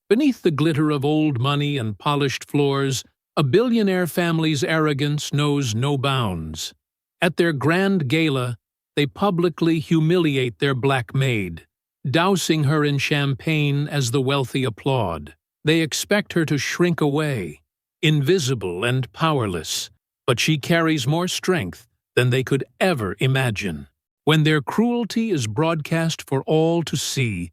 Beneath the glitter of old money and polished floors, a billionaire family's arrogance knows no bounds. At their grand gala, they publicly humiliate their black maid, dousing her in champagne as the wealthy applaud. They expect her to shrink away, invisible and powerless, but she carries more strength than they could ever imagine. When their cruelty is broadcast for all to see,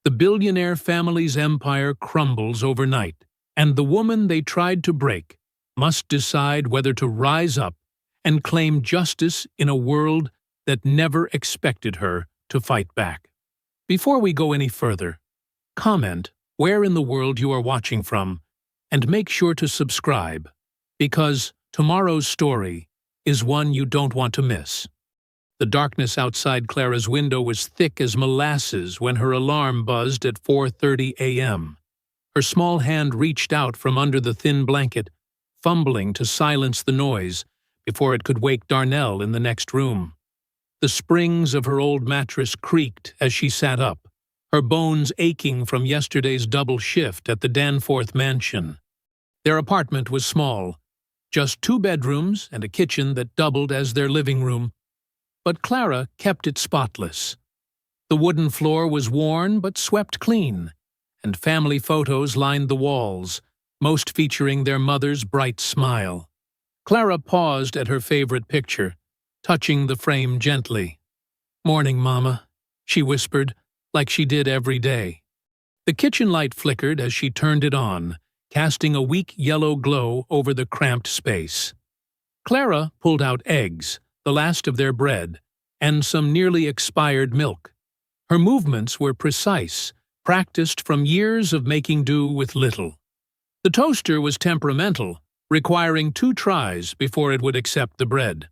the billionaire family's empire crumbles overnight, and the woman they tried to break must decide whether to rise up and claim justice in a world that never expected her to fight back. Before we go any further, comment where in the world you are watching from, and make sure to subscribe, because tomorrow's story is one you don't want to miss. The darkness outside Clara's window was thick as molasses when her alarm buzzed at 4:30 a.m. Her small hand reached out from under the thin blanket, fumbling to silence the noise before it could wake Darnell in the next room. The springs of her old mattress creaked as she sat up, her bones aching from yesterday's double shift at the Danforth mansion. Their apartment was small, just 2 bedrooms and a kitchen that doubled as their living room. But Clara kept it spotless. The wooden floor was worn but swept clean, and family photos lined the walls, most featuring their mother's bright smile. Clara paused at her favorite picture, touching the frame gently. "Morning, Mama," she whispered, like she did every day. The kitchen light flickered as she turned it on, casting a weak yellow glow over the cramped space. Clara pulled out eggs, the last of their bread, and some nearly expired milk. Her movements were precise, practiced from years of making do with little. The toaster was temperamental, requiring 2 tries before it would accept the bread.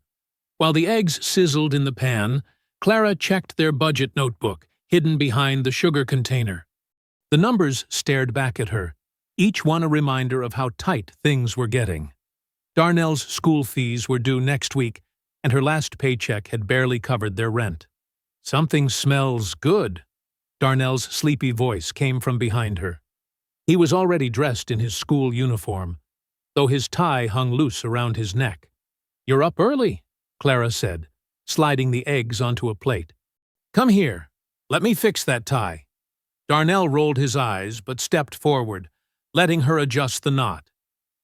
While the eggs sizzled in the pan, Clara checked their budget notebook, hidden behind the sugar container. The numbers stared back at her, each one a reminder of how tight things were getting. Darnell's school fees were due next week, and her last paycheck had barely covered their rent. "Something smells good," Darnell's sleepy voice came from behind her. He was already dressed in his school uniform, though his tie hung loose around his neck. "You're up early," Clara said, sliding the eggs onto a plate. "Come here. Let me fix that tie." Darnell rolled his eyes but stepped forward, letting her adjust the knot.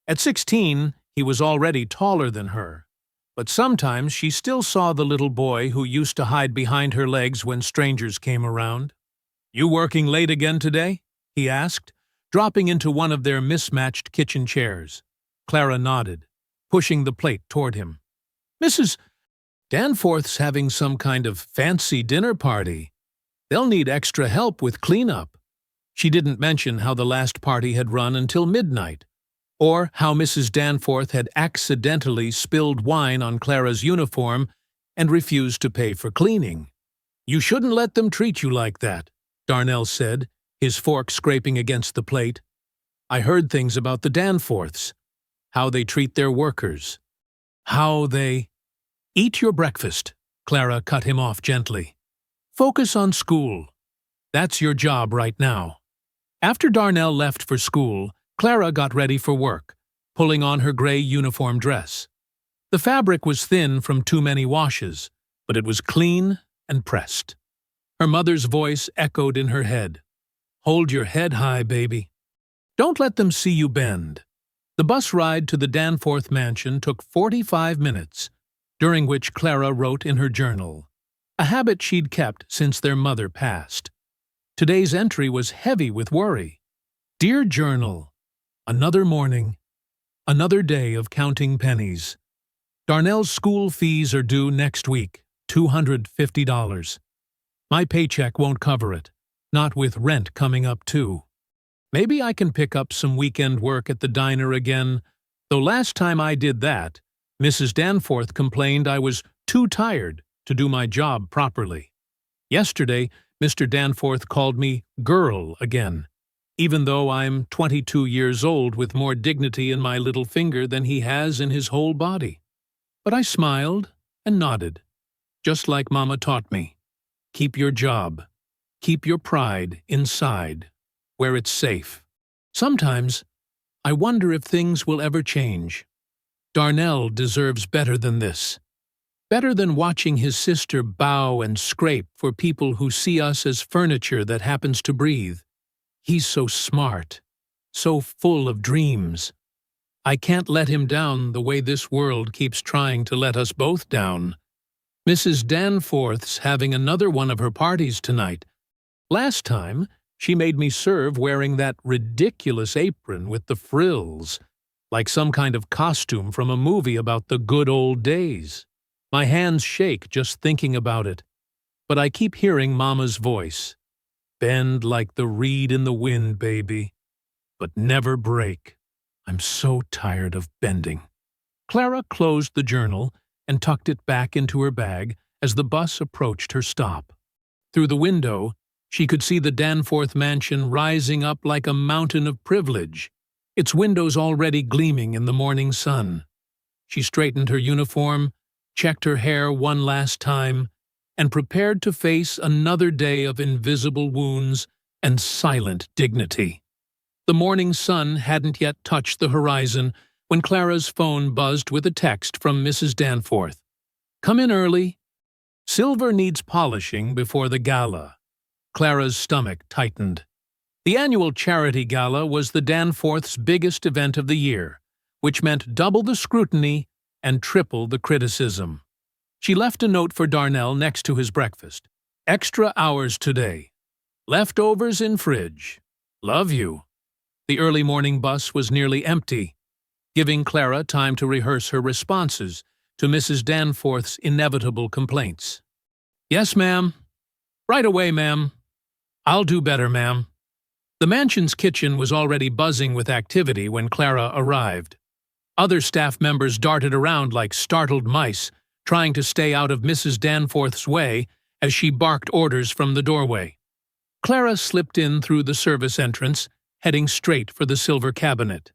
At 16, he was already taller than her, but sometimes she still saw the little boy who used to hide behind her legs when strangers came around. "You working late again today?" he asked, dropping into one of their mismatched kitchen chairs. Clara nodded, pushing the plate toward him. "Mrs. Danforth's having some kind of fancy dinner party. They'll need extra help with cleanup." She didn't mention how the last party had run until midnight, or how Mrs. Danforth had accidentally spilled wine on Clara's uniform and refused to pay for cleaning. "You shouldn't let them treat you like that," Darnell said, his fork scraping against the plate. "I heard things about the Danforths, how they treat their workers, how they—" "Eat your breakfast," Clara cut him off gently. "Focus on school. That's your job right now." After Darnell left for school, Clara got ready for work, pulling on her gray uniform dress. The fabric was thin from too many washes, but it was clean and pressed. Her mother's voice echoed in her head. "Hold your head high, baby. Don't let them see you bend." The bus ride to the Danforth mansion took 45 minutes, during which Clara wrote in her journal, a habit she'd kept since their mother passed. Today's entry was heavy with worry. "Dear Journal, another morning, another day of counting pennies. Darnell's school fees are due next week, $250. My paycheck won't cover it, not with rent coming up too. Maybe I can pick up some weekend work at the diner again, though last time I did that, Mrs. Danforth complained I was too tired to do my job properly. Yesterday, Mr. Danforth called me girl again, even though I'm 22 years old with more dignity in my little finger than he has in his whole body. But I smiled and nodded, just like Mama taught me. Keep your job. Keep your pride inside, where it's safe. Sometimes, I wonder if things will ever change. Darnell deserves better than this. Better than watching his sister bow and scrape for people who see us as furniture that happens to breathe. He's so smart, so full of dreams. I can't let him down the way this world keeps trying to let us both down. Mrs. Danforth's having another one of her parties tonight. Last time, she made me serve wearing that ridiculous apron with the frills, like some kind of costume from a movie about the good old days. My hands shake just thinking about it, but I keep hearing Mama's voice. Bend like the reed in the wind, baby, but never break. I'm so tired of bending. Clara closed the journal and tucked it back into her bag as the bus approached her stop. Through the window, she could see the Danforth mansion rising up like a mountain of privilege, its windows already gleaming in the morning sun. She straightened her uniform, checked her hair one last time, and prepared to face another day of invisible wounds and silent dignity. The morning sun hadn't yet touched the horizon when Clara's phone buzzed with a text from Mrs. Danforth. "Come in early. Silver needs polishing before the gala." Clara's stomach tightened. The annual charity gala was the Danforths' biggest event of the year, which meant double the scrutiny and triple the criticism. She left a note for Darnell next to his breakfast. "Extra hours today. Leftovers in fridge. Love you." The early morning bus was nearly empty, giving Clara time to rehearse her responses to Mrs. Danforth's inevitable complaints. "Yes, ma'am. Right away, ma'am. I'll do better, ma'am." The mansion's kitchen was already buzzing with activity when Clara arrived. Other staff members darted around like startled mice, trying to stay out of Mrs. Danforth's way as she barked orders from the doorway. Clara slipped in through the service entrance, heading straight for the silver cabinet.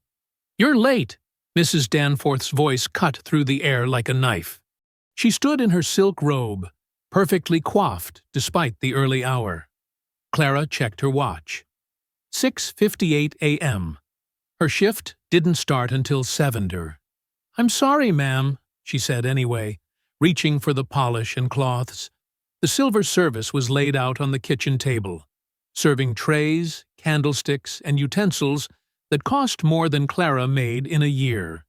"You're late," Mrs. Danforth's voice cut through the air like a knife. She stood in her silk robe, perfectly coiffed despite the early hour. Clara checked her watch. 6:58 a.m. Her shift didn't start until 7:00. "I'm sorry, ma'am," she said anyway, reaching for the polish and cloths. The silver service was laid out on the kitchen table, serving trays, candlesticks, and utensils that cost more than Clara made in a year.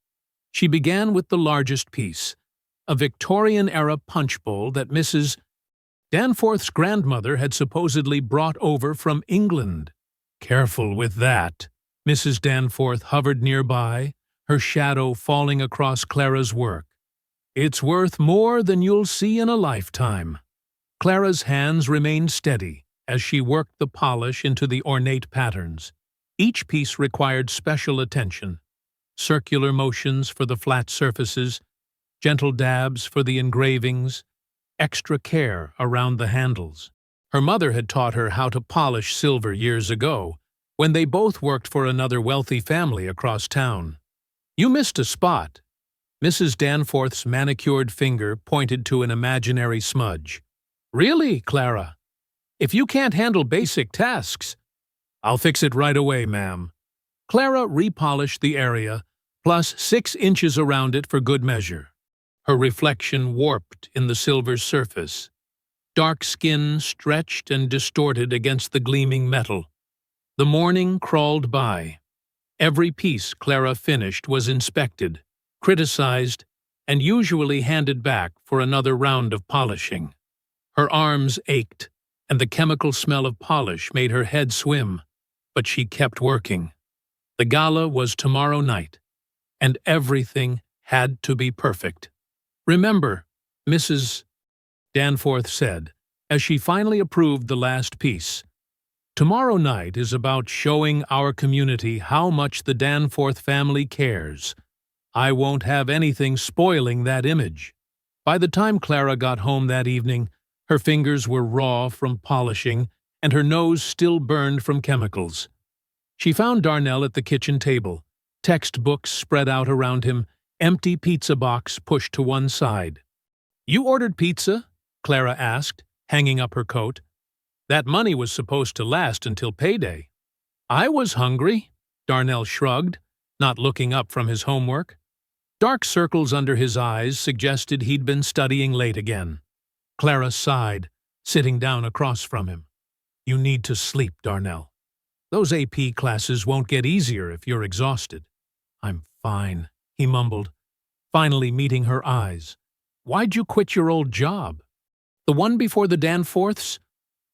She began with the largest piece, a Victorian-era punch bowl that Mrs. Danforth's grandmother had supposedly brought over from England. "Careful with that." Mrs. Danforth hovered nearby, her shadow falling across Clara's work. "It's worth more than you'll see in a lifetime." Clara's hands remained steady as she worked the polish into the ornate patterns. Each piece required special attention. Circular motions for the flat surfaces, gentle dabs for the engravings, extra care around the handles. Her mother had taught her how to polish silver years ago, when they both worked for another wealthy family across town. "You missed a spot." Mrs. Danforth's manicured finger pointed to an imaginary smudge. "Really, Clara? If you can't handle basic tasks—" "I'll fix it right away, ma'am." Clara repolished the area, plus 6 inches around it for good measure. Her reflection warped in the silver surface. Dark skin stretched and distorted against the gleaming metal. The morning crawled by. Every piece Clara finished was inspected, criticized, and usually handed back for another round of polishing. Her arms ached, and the chemical smell of polish made her head swim, but she kept working. The gala was tomorrow night, and everything had to be perfect. "Remember," Mrs. Danforth said, as she finally approved the last piece, "tomorrow night is about showing our community how much the Danforth family cares. I won't have anything spoiling that image." By the time Clara got home that evening, her fingers were raw from polishing, and her nose still burned from chemicals. She found Darnell at the kitchen table, textbooks spread out around him, empty pizza box pushed to one side. "You ordered pizza?" Clara asked, hanging up her coat. "That money was supposed to last until payday." "I was hungry." Darnell shrugged, not looking up from his homework. Dark circles under his eyes suggested he'd been studying late again. Clara sighed, sitting down across from him. You need to sleep, Darnell. Those AP classes won't get easier if you're exhausted. I'm fine, he mumbled, finally meeting her eyes. Why'd you quit your old job? The one before the Danforths?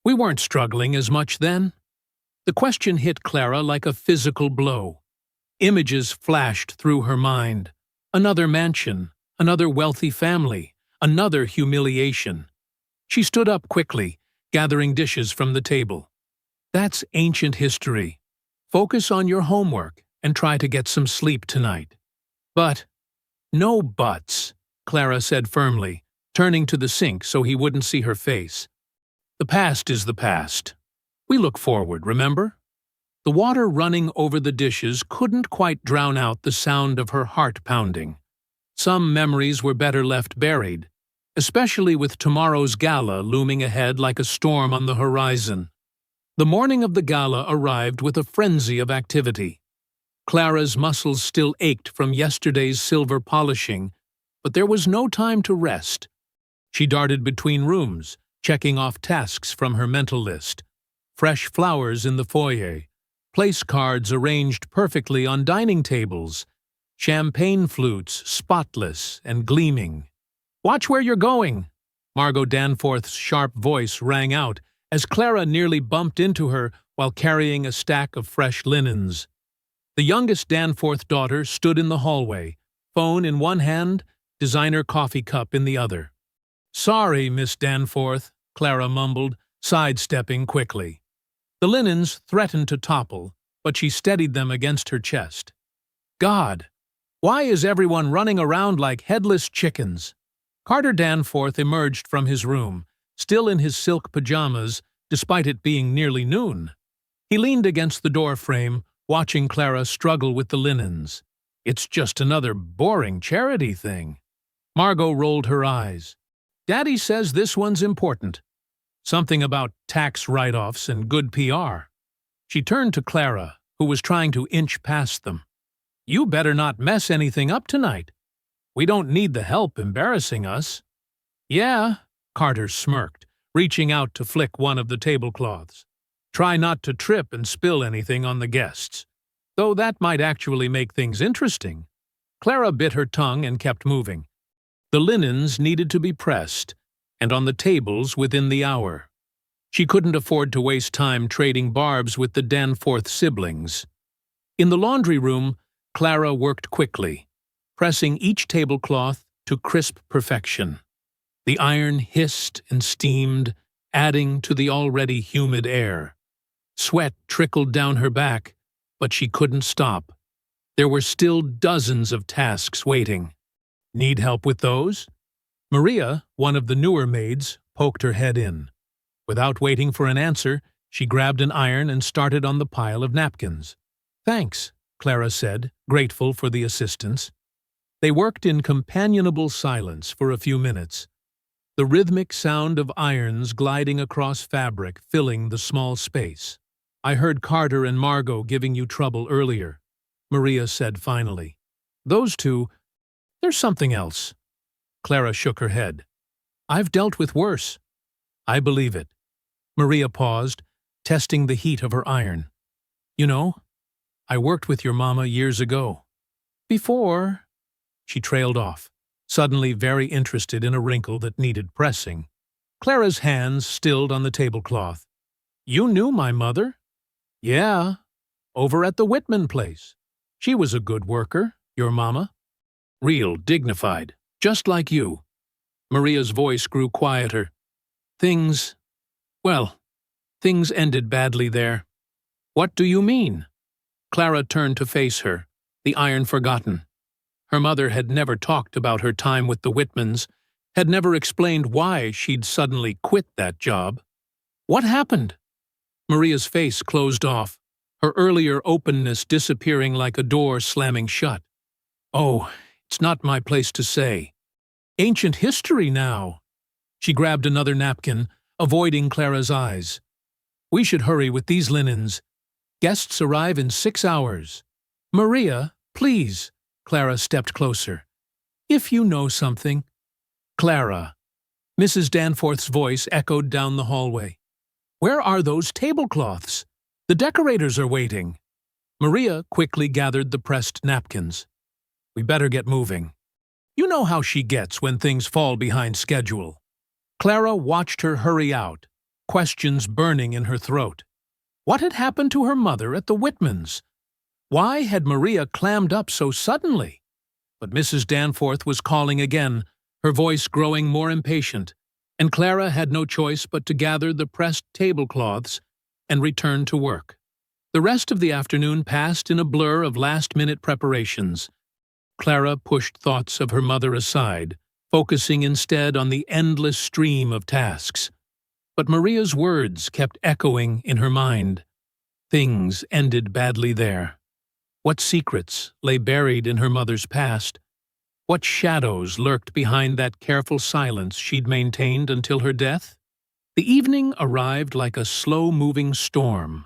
We weren't struggling as much then. The question hit Clara like a physical blow. Images flashed through her mind. Another mansion, another wealthy family, another humiliation. She stood up quickly, gathering dishes from the table. That's ancient history. Focus on your homework and try to get some sleep tonight. But, no buts, Clara said firmly, turning to the sink so he wouldn't see her face. The past is the past. We look forward, remember? The water running over the dishes couldn't quite drown out the sound of her heart pounding. Some memories were better left buried, especially with tomorrow's gala looming ahead like a storm on the horizon. The morning of the gala arrived with a frenzy of activity. Clara's muscles still ached from yesterday's silver polishing, but there was no time to rest. She darted between rooms, checking off tasks from her mental list. Fresh flowers in the foyer, place cards arranged perfectly on dining tables, champagne flutes spotless and gleaming. Watch where you're going! Margot Danforth's sharp voice rang out as Clara nearly bumped into her while carrying a stack of fresh linens. The youngest Danforth daughter stood in the hallway, phone in one hand, designer coffee cup in the other. Sorry, Miss Danforth, Clara mumbled, sidestepping quickly. The linens threatened to topple, but she steadied them against her chest. God, why is everyone running around like headless chickens? Carter Danforth emerged from his room, still in his silk pajamas, despite it being nearly noon. He leaned against the door frame, watching Clara struggle with the linens. It's just another boring charity thing. Margot rolled her eyes. Daddy says this one's important. Something about tax write-offs and good PR. She turned to Clara, who was trying to inch past them. You better not mess anything up tonight. We don't need the help embarrassing us. Yeah, Carter smirked, reaching out to flick one of the tablecloths. Try not to trip and spill anything on the guests. Though that might actually make things interesting. Clara bit her tongue and kept moving. The linens needed to be pressed, and on the tables within the hour. She couldn't afford to waste time trading barbs with the Danforth siblings. In the laundry room, Clara worked quickly, pressing each tablecloth to crisp perfection. The iron hissed and steamed, adding to the already humid air. Sweat trickled down her back, but she couldn't stop. There were still dozens of tasks waiting. Need help with those? Maria, one of the newer maids, poked her head in. Without waiting for an answer, she grabbed an iron and started on the pile of napkins. Thanks, Clara said, grateful for the assistance. They worked in companionable silence for a few minutes, the rhythmic sound of irons gliding across fabric filling the small space. I heard Carter and Margot giving you trouble earlier, Maria said finally. Those two, there's something else. Clara shook her head. I've dealt with worse. I believe it. Maria paused, testing the heat of her iron. You know, I worked with your mama years ago. Before... She trailed off, suddenly very interested in a wrinkle that needed pressing. Clara's hands stilled on the tablecloth. You knew my mother? Yeah, over at the Whitman place. She was a good worker, your mama. Real dignified, just like you. Maria's voice grew quieter. Things ended badly there. What do you mean? Clara turned to face her, the iron forgotten. Her mother had never talked about her time with the Whitmans, had never explained why she'd suddenly quit that job. What happened? Maria's face closed off, her earlier openness disappearing like a door slamming shut. Oh, it's not my place to say. Ancient history now. She grabbed another napkin, avoiding Clara's eyes. We should hurry with these linens. Guests arrive in 6 hours. Maria, please. Clara stepped closer. If you know something. Clara. Mrs. Danforth's voice echoed down the hallway. Where are those tablecloths? The decorators are waiting. Maria quickly gathered the pressed napkins. We better get moving. You know how she gets when things fall behind schedule. Clara watched her hurry out, questions burning in her throat. What had happened to her mother at the Whitmans? Why had Maria clammed up so suddenly? But Mrs. Danforth was calling again, her voice growing more impatient, and Clara had no choice but to gather the pressed tablecloths and return to work. The rest of the afternoon passed in a blur of last-minute preparations. Clara pushed thoughts of her mother aside, focusing instead on the endless stream of tasks. But Maria's words kept echoing in her mind. Things ended badly there. What secrets lay buried in her mother's past? What shadows lurked behind that careful silence she'd maintained until her death? The evening arrived like a slow-moving storm.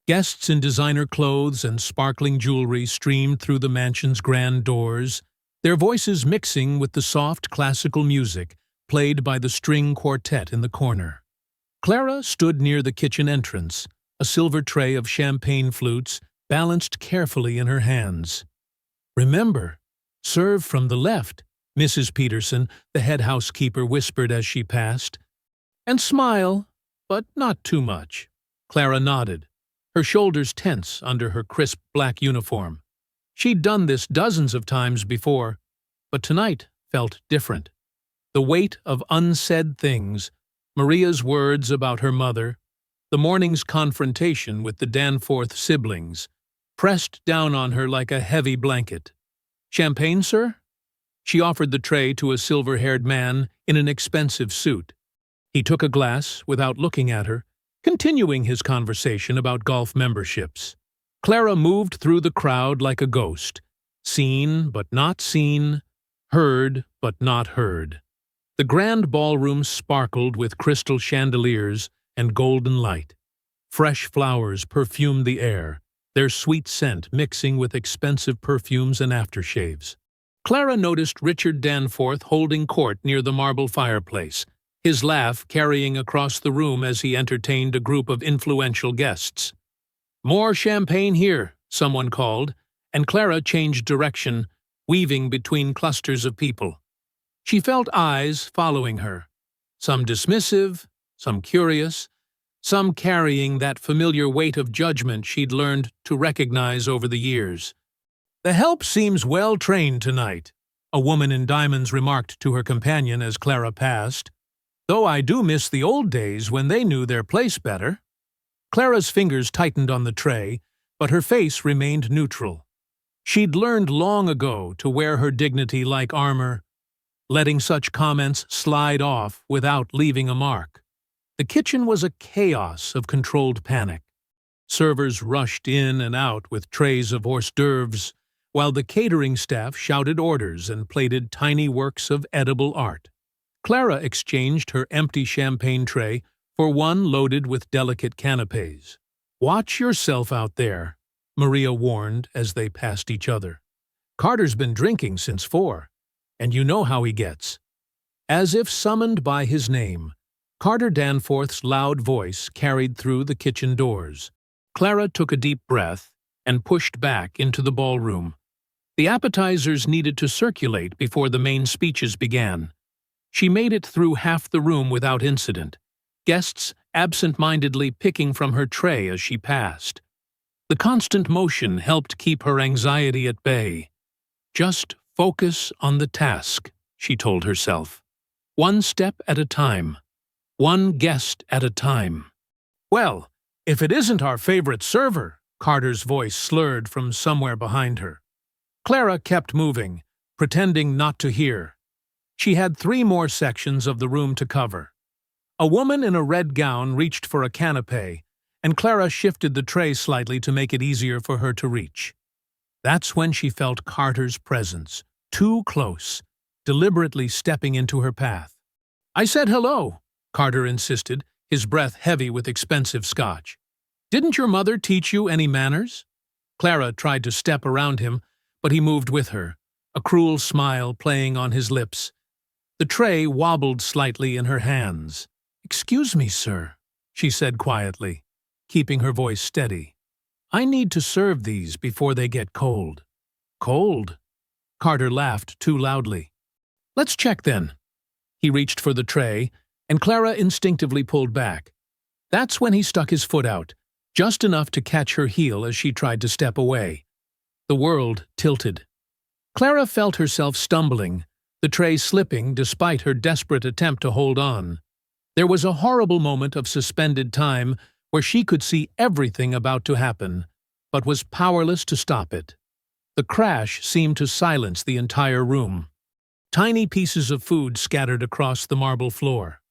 Guests in designer clothes and sparkling jewelry streamed through the mansion's grand doors, their voices mixing with the soft classical music played by the string quartet in the corner. Clara stood near the kitchen entrance, a silver tray of champagne flutes balanced carefully in her hands. Remember, serve from the left, Mrs. Peterson, the head housekeeper, whispered as she passed. And smile, but not too much. Clara nodded, her shoulders tense under her crisp black uniform. She'd done this dozens of times before, but tonight felt different. The weight of unsaid things, Maria's words about her mother, the morning's confrontation with the Danforth siblings, pressed down on her like a heavy blanket. Champagne, sir? She offered the tray to a silver-haired man in an expensive suit. He took a glass without looking at her, continuing his conversation about golf memberships. Clara moved through the crowd like a ghost, seen but not seen, heard but not heard. The grand ballroom sparkled with crystal chandeliers and golden light. Fresh flowers perfumed the air, their sweet scent mixing with expensive perfumes and aftershaves. Clara noticed Richard Danforth holding court near the marble fireplace, his laugh carrying across the room as he entertained a group of influential guests. More champagne here, someone called, and Clara changed direction, weaving between clusters of people. She felt eyes following her, some dismissive, some curious, some carrying that familiar weight of judgment she'd learned to recognize over the years. The help seems well-trained tonight, a woman in diamonds remarked to her companion as Clara passed. Though I do miss the old days when they knew their place better. Clara's fingers tightened on the tray, but her face remained neutral. She'd learned long ago to wear her dignity like armor, letting such comments slide off without leaving a mark. The kitchen was a chaos of controlled panic. Servers rushed in and out with trays of hors d'oeuvres, while the catering staff shouted orders and plated tiny works of edible art. Clara exchanged her empty champagne tray for one loaded with delicate canapés. "Watch yourself out there," Maria warned as they passed each other. "Carter's been drinking since 4, and you know how he gets." As if summoned by his name, Carter Danforth's loud voice carried through the kitchen doors. Clara took a deep breath and pushed back into the ballroom. The appetizers needed to circulate before the main speeches began. She made it through half the room without incident, guests absent-mindedly picking from her tray as she passed. The constant motion helped keep her anxiety at bay. Just focus on the task, she told herself. One step at a time. One guest at a time. "Well, if it isn't our favorite server," Carter's voice slurred from somewhere behind her. Clara kept moving, pretending not to hear. She had 3 more sections of the room to cover. A woman in a red gown reached for a canapé, and Clara shifted the tray slightly to make it easier for her to reach. That's when she felt Carter's presence, too close, deliberately stepping into her path. "I said hello," Carter insisted, his breath heavy with expensive scotch. Didn't your mother teach you any manners? Clara tried to step around him, but he moved with her, a cruel smile playing on his lips. The tray wobbled slightly in her hands. "Excuse me, sir," she said quietly, keeping her voice steady. "I need to serve these before they get cold." "Cold?" Carter laughed too loudly. "Let's check then." He reached for the tray, and Clara instinctively pulled back. That's when he stuck his foot out, just enough to catch her heel as she tried to step away. The world tilted. Clara felt herself stumbling, the tray slipping despite her desperate attempt to hold on. There was a horrible moment of suspended time where she could see everything about to happen, but was powerless to stop it. The crash seemed to silence the entire room. Tiny pieces of food scattered across the marble floor.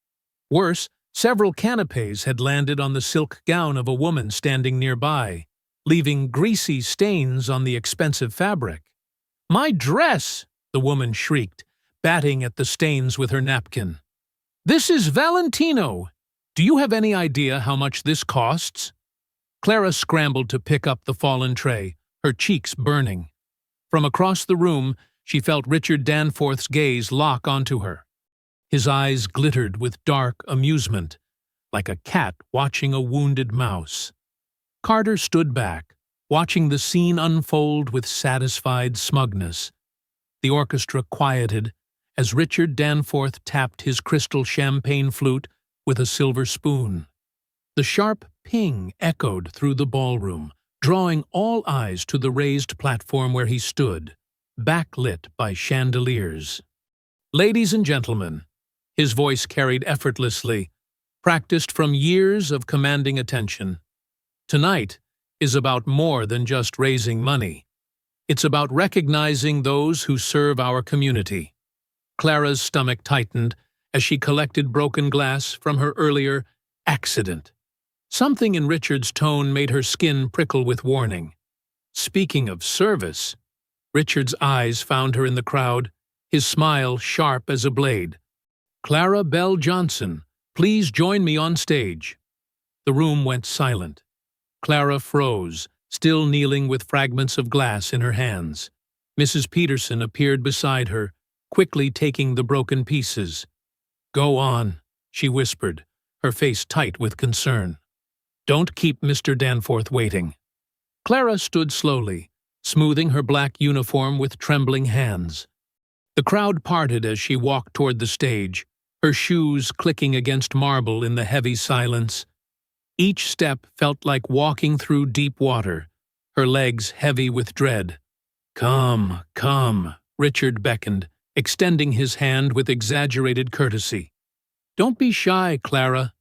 Worse, several canapés had landed on the silk gown of a woman standing nearby, leaving greasy stains on the expensive fabric. "My dress!" the woman shrieked, batting at the stains with her napkin. "This is Valentino! Do you have any idea how much this costs?" Clara scrambled to pick up the fallen tray, her cheeks burning. From across the room, she felt Richard Danforth's gaze lock onto her. His eyes glittered with dark amusement, like a cat watching a wounded mouse. Carter stood back, watching the scene unfold with satisfied smugness. The orchestra quieted as Richard Danforth tapped his crystal champagne flute with a silver spoon. The sharp ping echoed through the ballroom, drawing all eyes to the raised platform where he stood, backlit by chandeliers. "Ladies and gentlemen," his voice carried effortlessly, practiced from years of commanding attention. "Tonight is about more than just raising money. It's about recognizing those who serve our community." Clara's stomach tightened as she collected broken glass from her earlier accident. Something in Richard's tone made her skin prickle with warning. Speaking of service, Richard's eyes found her in the crowd, his smile sharp as a blade. "Clara Bell Johnson, please join me on stage." The room went silent. Clara froze, still kneeling with fragments of glass in her hands. Mrs. Peterson appeared beside her, quickly taking the broken pieces. "Go on," she whispered, her face tight with concern. "Don't keep Mr. Danforth waiting." Clara stood slowly, smoothing her black uniform with trembling hands. The crowd parted as she walked toward the stage, her shoes clicking against marble in the heavy silence. Each step felt like walking through deep water, her legs heavy with dread. "Come, come," Richard beckoned, extending his hand with exaggerated courtesy. "Don't be shy, Clara."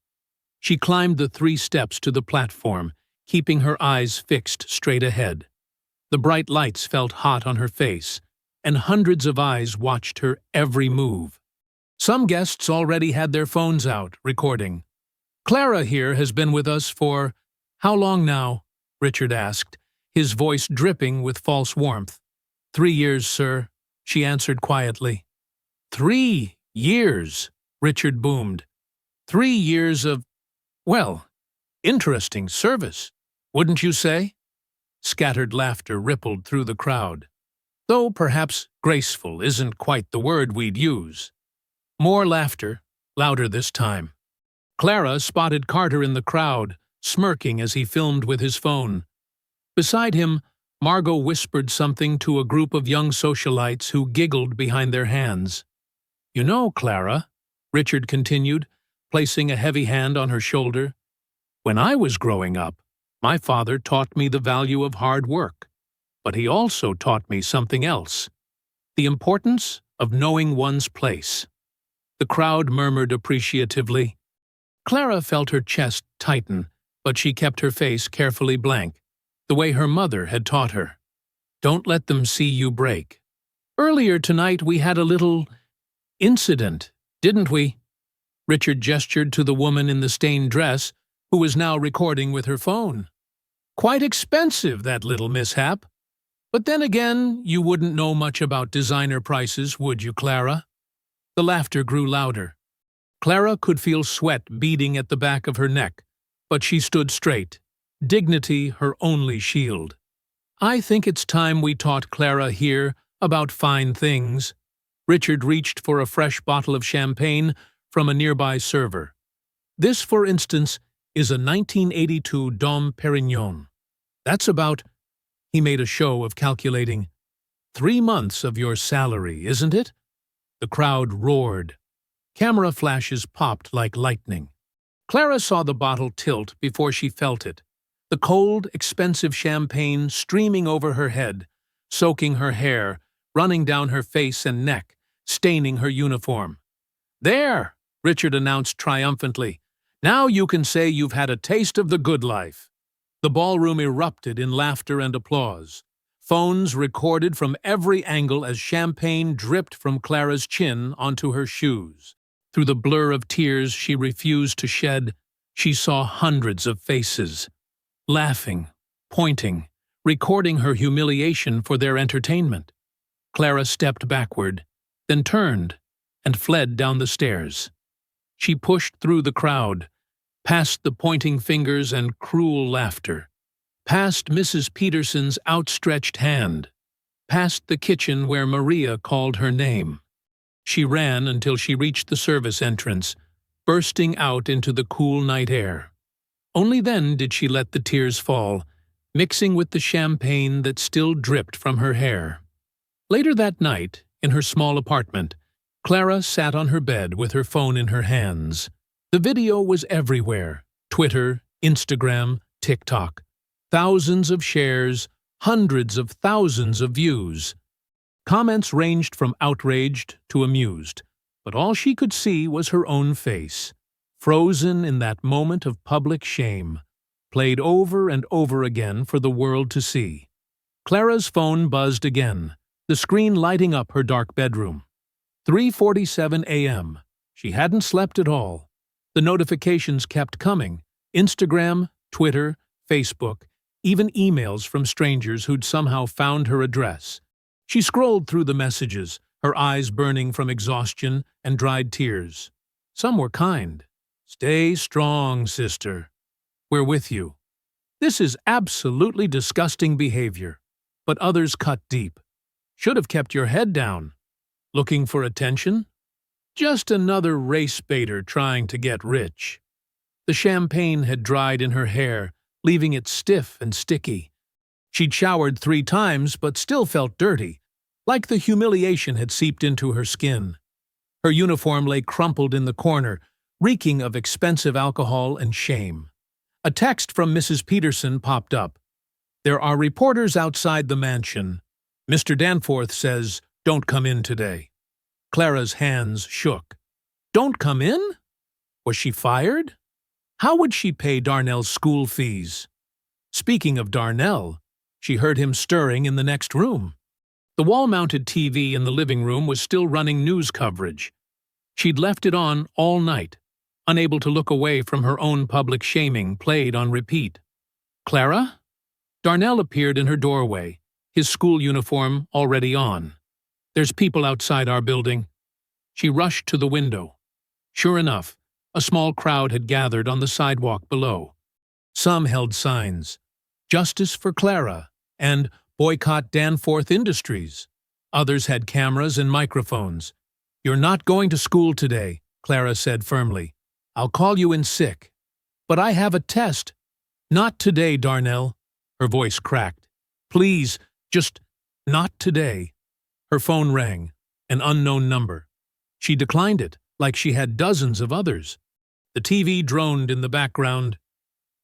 She climbed the 3 steps to the platform, keeping her eyes fixed straight ahead. The bright lights felt hot on her face, and hundreds of eyes watched her every move. Some guests already had their phones out, recording. "Clara here has been with us for how long now?" Richard asked, his voice dripping with false warmth. 3 years, sir," she answered quietly. 3 years, Richard boomed. 3 years of, well, interesting service, wouldn't you say? Scattered laughter rippled through the crowd. Though perhaps graceful isn't quite the word we'd use. More laughter, louder this time. Clara spotted Carter in the crowd, smirking as he filmed with his phone. Beside him, Margot whispered something to a group of young socialites who giggled behind their hands. "You know, Clara," Richard continued, placing a heavy hand on her shoulder, "when I was growing up, my father taught me the value of hard work, but he also taught me something else, the importance of knowing one's place." The crowd murmured appreciatively. Clara felt her chest tighten, but she kept her face carefully blank, the way her mother had taught her. "Don't let them see you break. Earlier tonight we had a little incident, didn't we?" Richard gestured to the woman in the stained dress, who was now recording with her phone. "Quite expensive, that little mishap. But then again, you wouldn't know much about designer prices, would you, Clara?" The laughter grew louder. Clara could feel sweat beading at the back of her neck, but she stood straight. dignity her only shield. "I think it's time we taught Clara here about fine things." Richard reached for a fresh bottle of champagne from a nearby server. "This, for instance, is a 1982 Dom Perignon. That's about," he made a show of calculating, "3 months of your salary, isn't it?" The crowd roared. Camera flashes popped like lightning. Clara saw the bottle tilt before she felt it, the cold, expensive champagne streaming over her head, soaking her hair, running down her face and neck, staining her uniform. "There," Richard announced triumphantly. "Now you can say you've had a taste of the good life." The ballroom erupted in laughter and applause. Phones recorded from every angle as champagne dripped from Clara's chin onto her shoes. Through the blur of tears she refused to shed, she saw hundreds of faces, laughing, pointing, recording her humiliation for their entertainment. Clara stepped backward, then turned and fled down the stairs. She pushed through the crowd, past the pointing fingers and cruel laughter, past Mrs. Peterson's outstretched hand, past the kitchen where Maria called her name. She ran until she reached the service entrance, bursting out into the cool night air. Only then did she let the tears fall, mixing with the champagne that still dripped from her hair. Later that night, in her small apartment, Clara sat on her bed with her phone in her hands. The video was everywhere: Twitter, Instagram, TikTok. Thousands of shares, hundreds of thousands of views. Comments ranged from outraged to amused, but all she could see was her own face, frozen in that moment of public shame, played over and over again for the world to see. Clara's phone buzzed again, the screen lighting up her dark bedroom. 3:47 a.m. She hadn't slept at all. The notifications kept coming: Instagram, Twitter, Facebook, even emails from strangers who'd somehow found her address. She scrolled through the messages, her eyes burning from exhaustion and dried tears. Some were kind. "Stay strong, sister. We're with you." "This is absolutely disgusting behavior." But others cut deep. "Should have kept your head down." "Looking for attention?" "Just another race baiter trying to get rich." The champagne had dried in her hair, leaving it stiff and sticky. She'd showered 3 times but still felt dirty, like the humiliation had seeped into her skin. Her uniform lay crumpled in the corner, reeking of expensive alcohol and shame. A text from Mrs. Peterson popped up. "There are reporters outside the mansion. Mr. Danforth says, don't come in today." Clara's hands shook. Don't come in? Was she fired? How would she pay Darnell's school fees? Speaking of Darnell, she heard him stirring in the next room. The wall-mounted TV in the living room was still running news coverage. She'd left it on all night, unable to look away from her own public shaming played on repeat. "Clara?" Darnell appeared in her doorway, his school uniform already on. "There's people outside our building." She rushed to the window. Sure enough, a small crowd had gathered on the sidewalk below. Some held signs, "Justice for Clara," and "Boycott Danforth Industries." Others had cameras and microphones. "You're not going to school today," Clara said firmly. "I'll call you in sick." "But I have a test." "Not today, Darnell." Her voice cracked. "Please, just not today." Her phone rang, an unknown number. She declined it, like she had dozens of others. The TV droned in the background.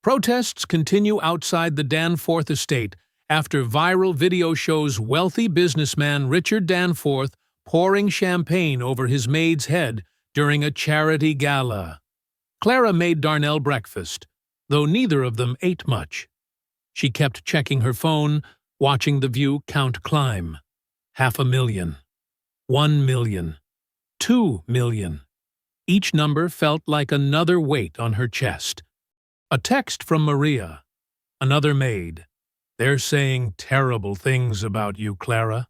Protests continue outside the Danforth estate after viral video shows wealthy businessman Richard Danforth pouring champagne over his maid's head during a charity gala. Clara made Darnell breakfast, though neither of them ate much. She kept checking her phone, watching the view count climb. 500,000. 1 million. 2 million. Each number felt like another weight on her chest. A text from Maria, another maid. "They're saying terrible things about you, Clara.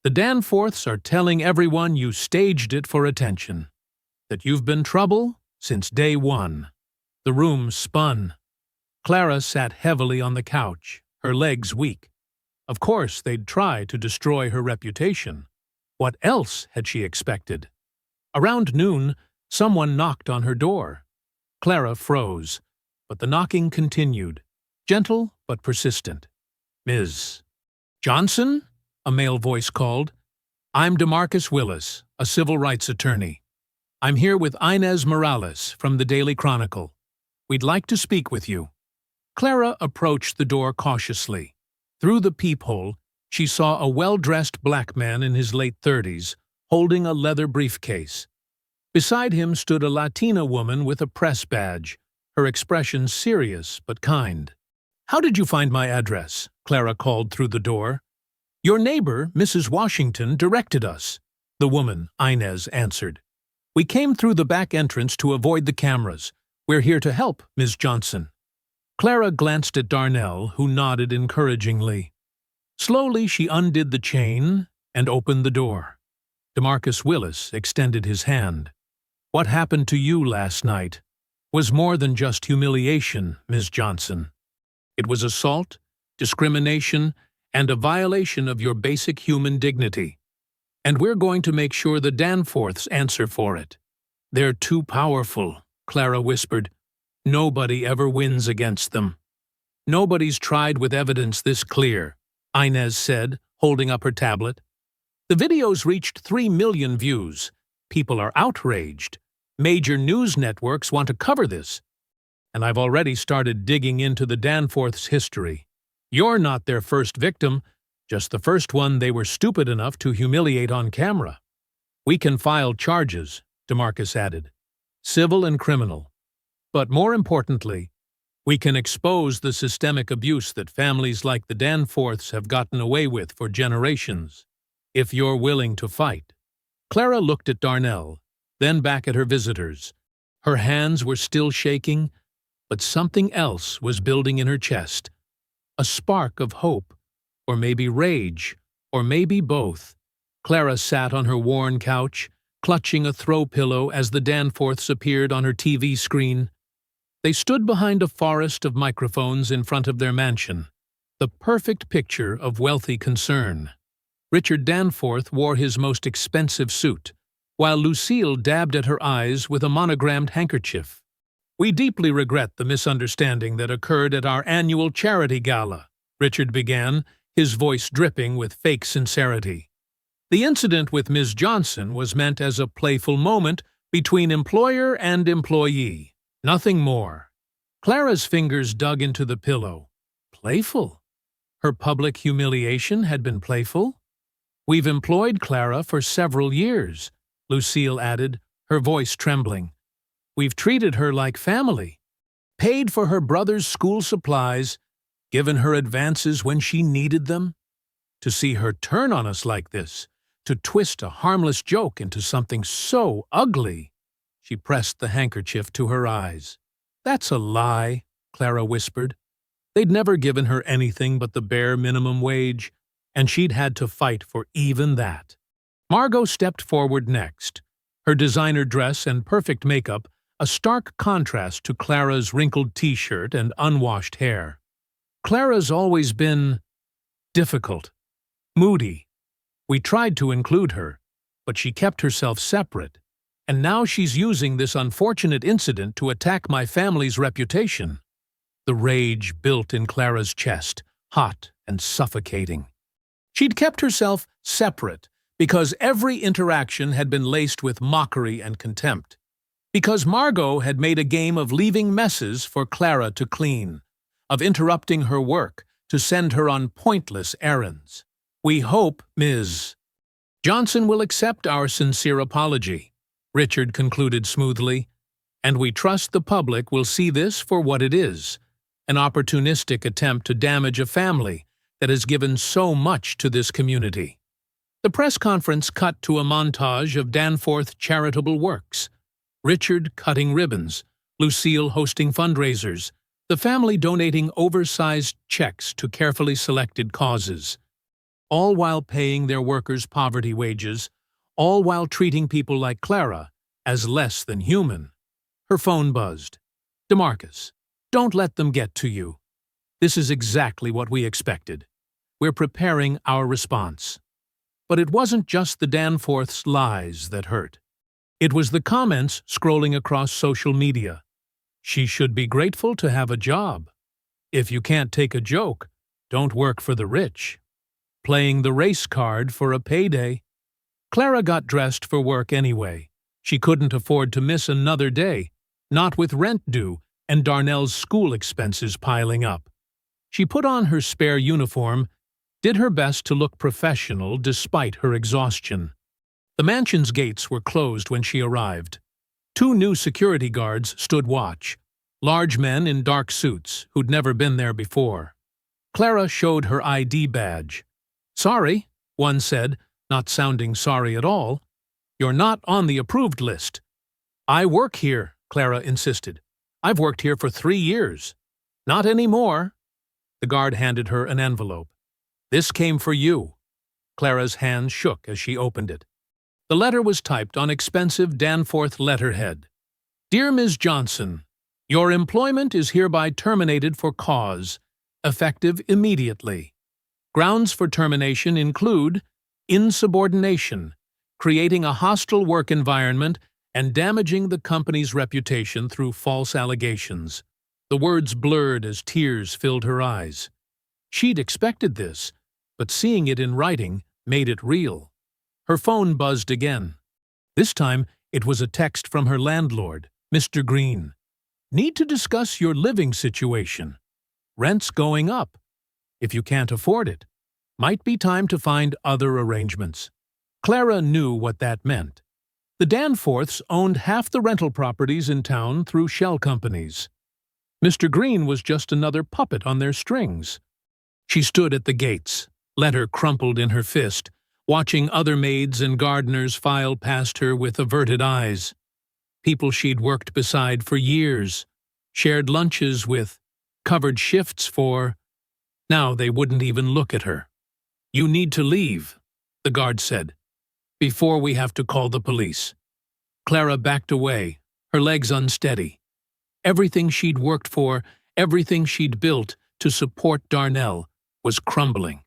The Danforths are telling everyone you staged it for attention. That you've been trouble since day one." The room spun. Clara sat heavily on the couch, her legs weak. Of course, they'd try to destroy her reputation. What else had she expected? Around noon, someone knocked on her door. Clara froze, but the knocking continued, gentle but persistent. "Ms. Johnson?" a male voice called. "I'm DeMarcus Willis, a civil rights attorney. I'm here with Inez Morales from the Daily Chronicle. We'd like to speak with you." Clara approached the door cautiously. Through the peephole, she saw a well-dressed black man in his late 30s, holding a leather briefcase. Beside him stood a Latina woman with a press badge, her expression serious but kind. "How did you find my address?" Clara called through the door. "Your neighbor, Mrs. Washington, directed us," the woman, Inez, answered. "We came through the back entrance to avoid the cameras. We're here to help, Ms. Johnson." Clara glanced at Darnell, who nodded encouragingly. Slowly she undid the chain and opened the door. DeMarcus Willis extended his hand. "What happened to you last night was more than just humiliation, Ms. Johnson. It was assault, discrimination, and a violation of your basic human dignity. And we're going to make sure the Danforths answer for it." "They're too powerful," Clara whispered. "Nobody ever wins against them." "Nobody's tried with evidence this clear," Inez said, holding up her tablet. "The videos reached 3 million views. People are outraged. Major news networks want to cover this. And I've already started digging into the Danforths' history. You're not their first victim, just the first one they were stupid enough to humiliate on camera. We can file charges," DeMarcus added, "civil and criminal. But more importantly, we can expose the systemic abuse that families like the Danforths have gotten away with for generations, if you're willing to fight." Clara looked at Darnell, then back at her visitors. Her hands were still shaking, but something else was building in her chest. A spark of hope, or maybe rage, or maybe both. Clara sat on her worn couch, clutching a throw pillow as the Danforths appeared on her TV screen. They stood behind a forest of microphones in front of their mansion, the perfect picture of wealthy concern. Richard Danforth wore his most expensive suit, while Lucille dabbed at her eyes with a monogrammed handkerchief. "We deeply regret the misunderstanding that occurred at our annual charity gala," Richard began, his voice dripping with fake sincerity. "The incident with Ms. Johnson was meant as a playful moment between employer and employee. Nothing more." Clara's fingers dug into the pillow. Playful? Her public humiliation had been playful? "We've employed Clara for several years," Lucille added, her voice trembling. "We've treated her like family, paid for her brother's school supplies, given her advances when she needed them. To see her turn on us like this, to twist a harmless joke into something so ugly." She pressed the handkerchief to her eyes. "That's a lie," Clara whispered. They'd never given her anything but the bare minimum wage, and she'd had to fight for even that. Margot stepped forward next, her designer dress and perfect makeup a stark contrast to Clara's wrinkled t-shirt and unwashed hair. Clara's always been difficult, moody. We tried to include her, but she kept herself separate, and now she's using this unfortunate incident to attack my family's reputation." The rage built in Clara's chest, hot and suffocating. She'd kept herself separate because every interaction had been laced with mockery and contempt. Because Margot had made a game of leaving messes for Clara to clean, of interrupting her work to send her on pointless errands. "We hope Ms. Johnson will accept our sincere apology," Richard concluded smoothly, "and we trust the public will see this for what it is, an opportunistic attempt to damage a family that has given so much to this community." The press conference cut to a montage of Danforth charitable works. Richard cutting ribbons, Lucille hosting fundraisers, the family donating oversized checks to carefully selected causes, all while paying their workers poverty wages, all while treating people like Clara as less than human. Her phone buzzed. "DeMarcus. Don't let them get to you. This is exactly what we expected. We're preparing our response. But it wasn't just the Danforths' lies that hurt. It was the comments scrolling across social media. She should be grateful to have a job. If you can't take a joke, don't work for the rich. Playing the race card for a payday. Clara got dressed for work anyway. She couldn't afford to miss another day, not with rent due and Darnell's school expenses piling up. She put on her spare uniform, did her best to look professional despite her exhaustion. The mansion's gates were closed when she arrived. 2 new security guards stood watch, large men in dark suits who'd never been there before. Clara showed her ID badge. "Sorry," one said, not sounding sorry at all. "You're not on the approved list." "I work here," Clara insisted. "I've worked here for 3 years." "Not anymore." The guard handed her an envelope. "This came for you." Clara's hands shook as she opened it. The letter was typed on expensive Danforth letterhead. "Dear Ms. Johnson, your employment is hereby terminated for cause, effective immediately. Grounds for termination include insubordination, creating a hostile work environment, and damaging the company's reputation through false allegations." The words blurred as tears filled her eyes. She'd expected this, but seeing it in writing made it real. Her phone buzzed again. This time, it was a text from her landlord, Mr. Green. "Need to discuss your living situation. Rent's going up. If you can't afford it, might be time to find other arrangements." Clara knew what that meant. The Danforths owned half the rental properties in town through shell companies. Mr. Green was just another puppet on their strings. She stood at the gates, letter crumpled in her fist, watching other maids and gardeners file past her with averted eyes. People she'd worked beside for years, shared lunches with, covered shifts for. Now they wouldn't even look at her. "You need to leave," the guard said, "before we have to call the police." Clara backed away, her legs unsteady. Everything she'd worked for, everything she'd built to support Darnell, was crumbling.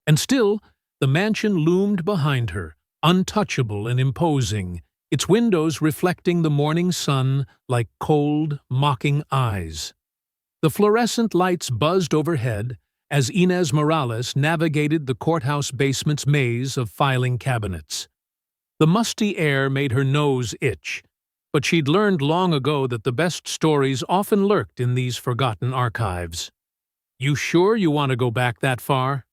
And still, the mansion loomed behind her, untouchable and imposing, its windows reflecting the morning sun like cold, mocking eyes. The fluorescent lights buzzed overhead as Inez Morales navigated the courthouse basement's maze of filing cabinets. The musty air made her nose itch, but she'd learned long ago that the best stories often lurked in these forgotten archives. "You sure you want to go back that far?"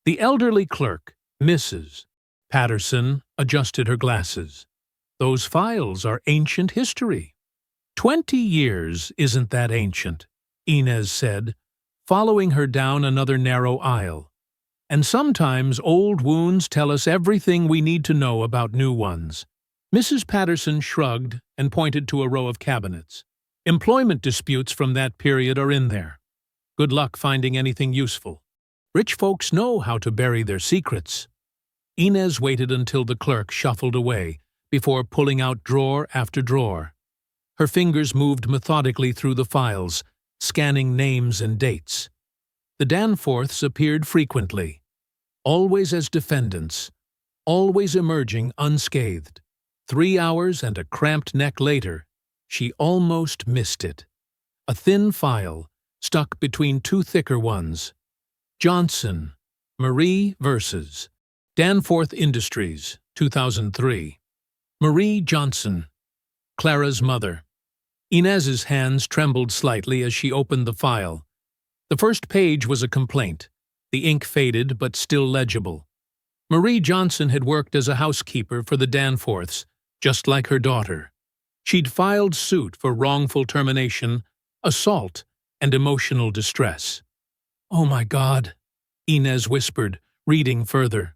The elderly clerk, Mrs. Patterson, adjusted her glasses. "Those files are ancient history." 20 years isn't that ancient," Inez said, following her down another narrow aisle. "And sometimes old wounds tell us everything we need to know about new ones." Mrs. Patterson shrugged and pointed to a row of cabinets. "Employment disputes from that period are in there. Good luck finding anything useful. Rich folks know how to bury their secrets." Inez waited until the clerk shuffled away before pulling out drawer after drawer. Her fingers moved methodically through the files, scanning names and dates. The Danforths appeared frequently, always as defendants, always emerging unscathed. 3 hours and a cramped neck later, she almost missed it. A thin file, stuck between 2 thicker ones. Johnson, Marie vs. Danforth Industries, 2003. Marie Johnson, Clara's mother. Inez's hands trembled slightly as she opened the file. The first page was a complaint, the ink faded but still legible. Marie Johnson had worked as a housekeeper for the Danforths, just like her daughter. She'd filed suit for wrongful termination, assault, and emotional distress. "Oh my God," Inez whispered, reading further.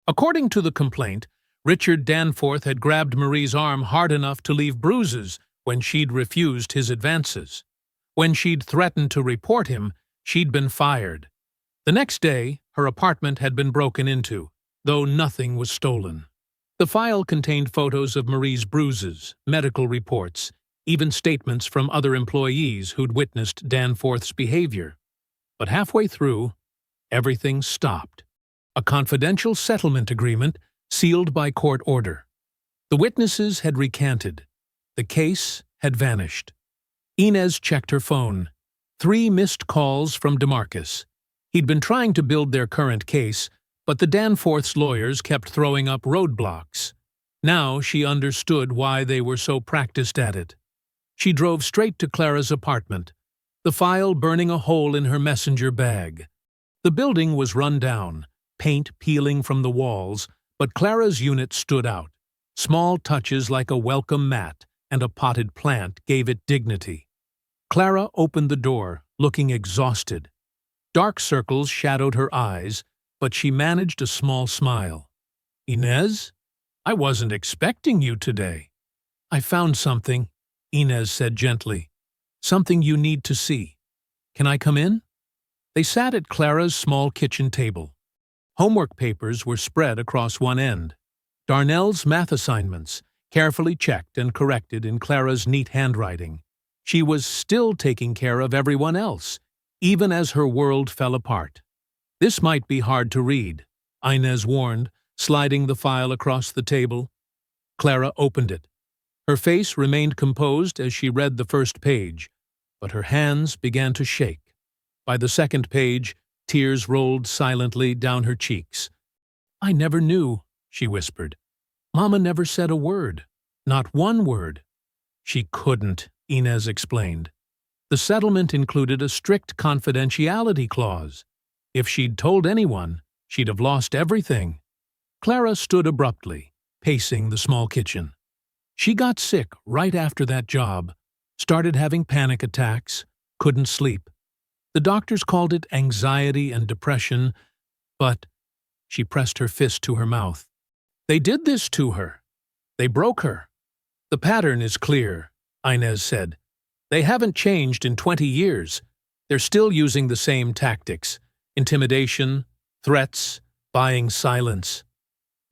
According to the complaint, Richard Danforth had grabbed Marie's arm hard enough to leave bruises when she'd refused his advances. When she'd threatened to report him, she'd been fired. The next day, her apartment had been broken into, though nothing was stolen. The file contained photos of Marie's bruises, medical reports, even statements from other employees who'd witnessed Danforth's behavior. But halfway through, everything stopped. A confidential settlement agreement sealed by court order. The witnesses had recanted. The case had vanished. Inez checked her phone. 3 missed calls from DeMarcus. He'd been trying to build their current case, but the Danforths' lawyers kept throwing up roadblocks. Now she understood why they were so practiced at it. She drove straight to Clara's apartment, the file burning a hole in her messenger bag. The building was run down, paint peeling from the walls, but Clara's unit stood out. Small touches like a welcome mat and a potted plant gave it dignity. Clara opened the door, looking exhausted. Dark circles shadowed her eyes, but she managed a small smile. "Inez? I wasn't expecting you today." "I found something," Inez said gently. "Something you need to see. Can I come in?" They sat at Clara's small kitchen table. Homework papers were spread across one end. Darnell's math assignments, carefully checked and corrected in Clara's neat handwriting. She was still taking care of everyone else, even as her world fell apart. "This might be hard to read," Inez warned, sliding the file across the table. Clara opened it. Her face remained composed as she read the first page, but her hands began to shake. By the second page, tears rolled silently down her cheeks. "I never knew," she whispered. "Mama never said a word. Not one word." "She couldn't," Inez explained. "The settlement included a strict confidentiality clause. If she'd told anyone, she'd have lost everything." Clara stood abruptly, pacing the small kitchen. She got sick right after that job, started having panic attacks, couldn't sleep. The doctors called it anxiety and depression, but she pressed her fist to her mouth. "They did this to her. They broke her." "The pattern is clear," Inez said. "They haven't changed in 20 years. They're still using the same tactics: intimidation, threats, buying silence."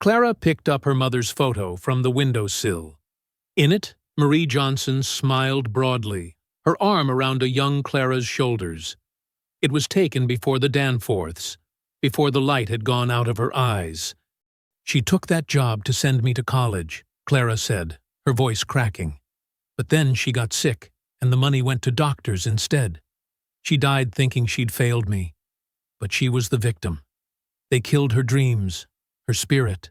Clara picked up her mother's photo from the windowsill. In it, Marie Johnson smiled broadly, her arm around a young Clara's shoulders. It was taken before the Danforths, before the light had gone out of her eyes. "She took that job to send me to college," Clara said, her voice cracking. "But then she got sick, and the money went to doctors instead. She died thinking she'd failed me. But she was the victim. They killed her dreams, her spirit,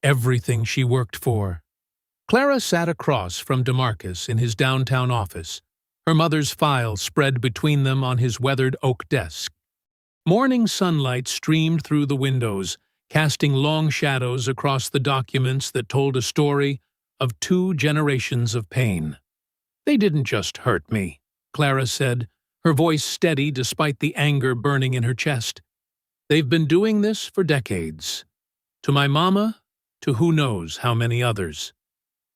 everything she worked for." Clara sat across from DeMarcus in his downtown office, her mother's file spread between them on his weathered oak desk. Morning sunlight streamed through the windows, casting long shadows across the documents that told a story of 2 generations of pain. "They didn't just hurt me," Clara said, her voice steady despite the anger burning in her chest. "They've been doing this for decades. To my mama, to who knows how many others."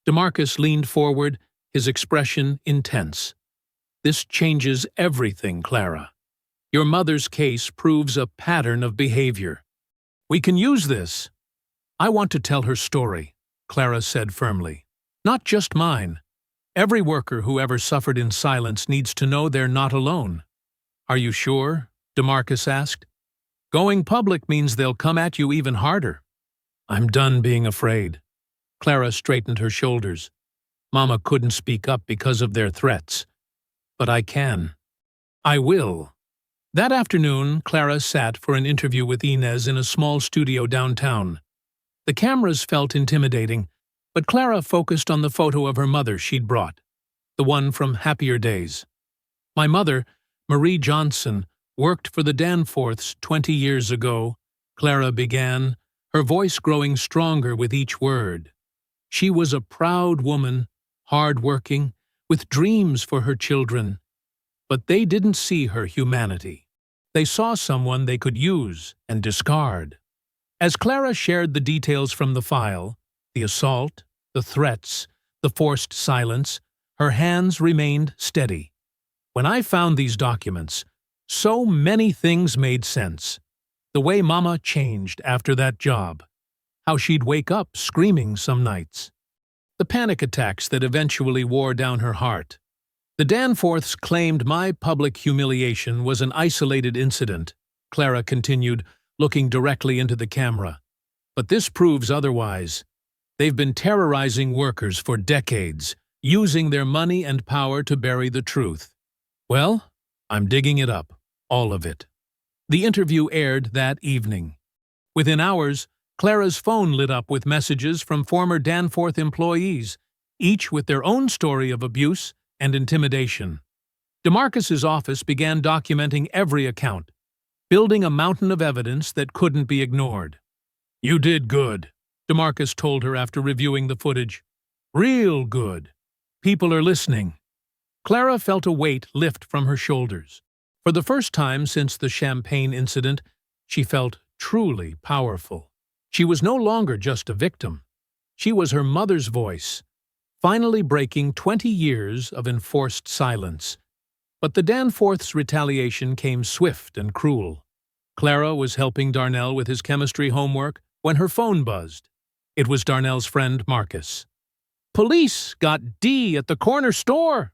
DeMarcus leaned forward, his expression intense. "This changes everything, Clara. Your mother's case proves a pattern of behavior. We can use this." "I want to tell her story," Clara said firmly. "Not just mine. Every worker who ever suffered in silence needs to know they're not alone." "Are you sure?" DeMarcus asked. "Going public means they'll come at you even harder." "I'm done being afraid." Clara straightened her shoulders. "Mama couldn't speak up because of their threats. But I can. I will." That afternoon, Clara sat for an interview with Inez in a small studio downtown. The cameras felt intimidating, but Clara focused on the photo of her mother she'd brought, the one from happier days. "My mother, Marie Johnson, worked for the Danforths 20 years ago," Clara began, her voice growing stronger with each word. "She was a proud woman, hard-working, with dreams for her children. But they didn't see her humanity. They saw someone they could use and discard." As Clara shared the details from the file, the assault, the threats, the forced silence, her hands remained steady. "When I found these documents, so many things made sense. The way Mama changed after that job. How she'd wake up screaming some nights. the panic attacks that eventually wore down her heart. The Danforths claimed my public humiliation was an isolated incident, Clara continued, looking directly into the camera. But this proves otherwise. They've been terrorizing workers for decades, using their money and power to bury the truth. Well, I'm digging it up, all of it. The interview aired that evening. Within hours, Clara's phone lit up with messages from former Danforth employees, each with their own story of abuse and intimidation. DeMarcus's office began documenting every account, building a mountain of evidence that couldn't be ignored. "You did good," DeMarcus told her after reviewing the footage. "Real good. People are listening." Clara felt a weight lift from her shoulders. For the first time since the champagne incident, she felt truly powerful. She was no longer just a victim. She was her mother's voice, finally breaking 20 years of enforced silence. But the Danforths' retaliation came swift and cruel. Clara was helping Darnell with his chemistry homework when her phone buzzed. It was Darnell's friend Marcus. "Police got D at the corner store!"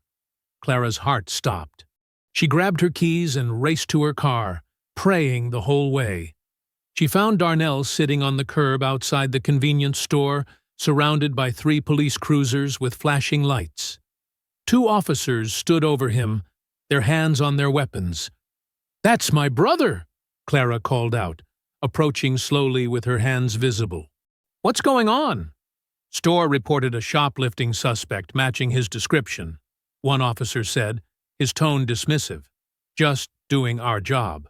Clara's heart stopped. She grabbed her keys and raced to her car, praying the whole way. She found Darnell sitting on the curb outside the convenience store, surrounded by 3 police cruisers with flashing lights. 2 officers stood over him, their hands on their weapons. "That's my brother!" Clara called out, approaching slowly with her hands visible. "What's going on?" "Store reported a shoplifting suspect matching his description," one officer said, his tone dismissive. "Just doing our job."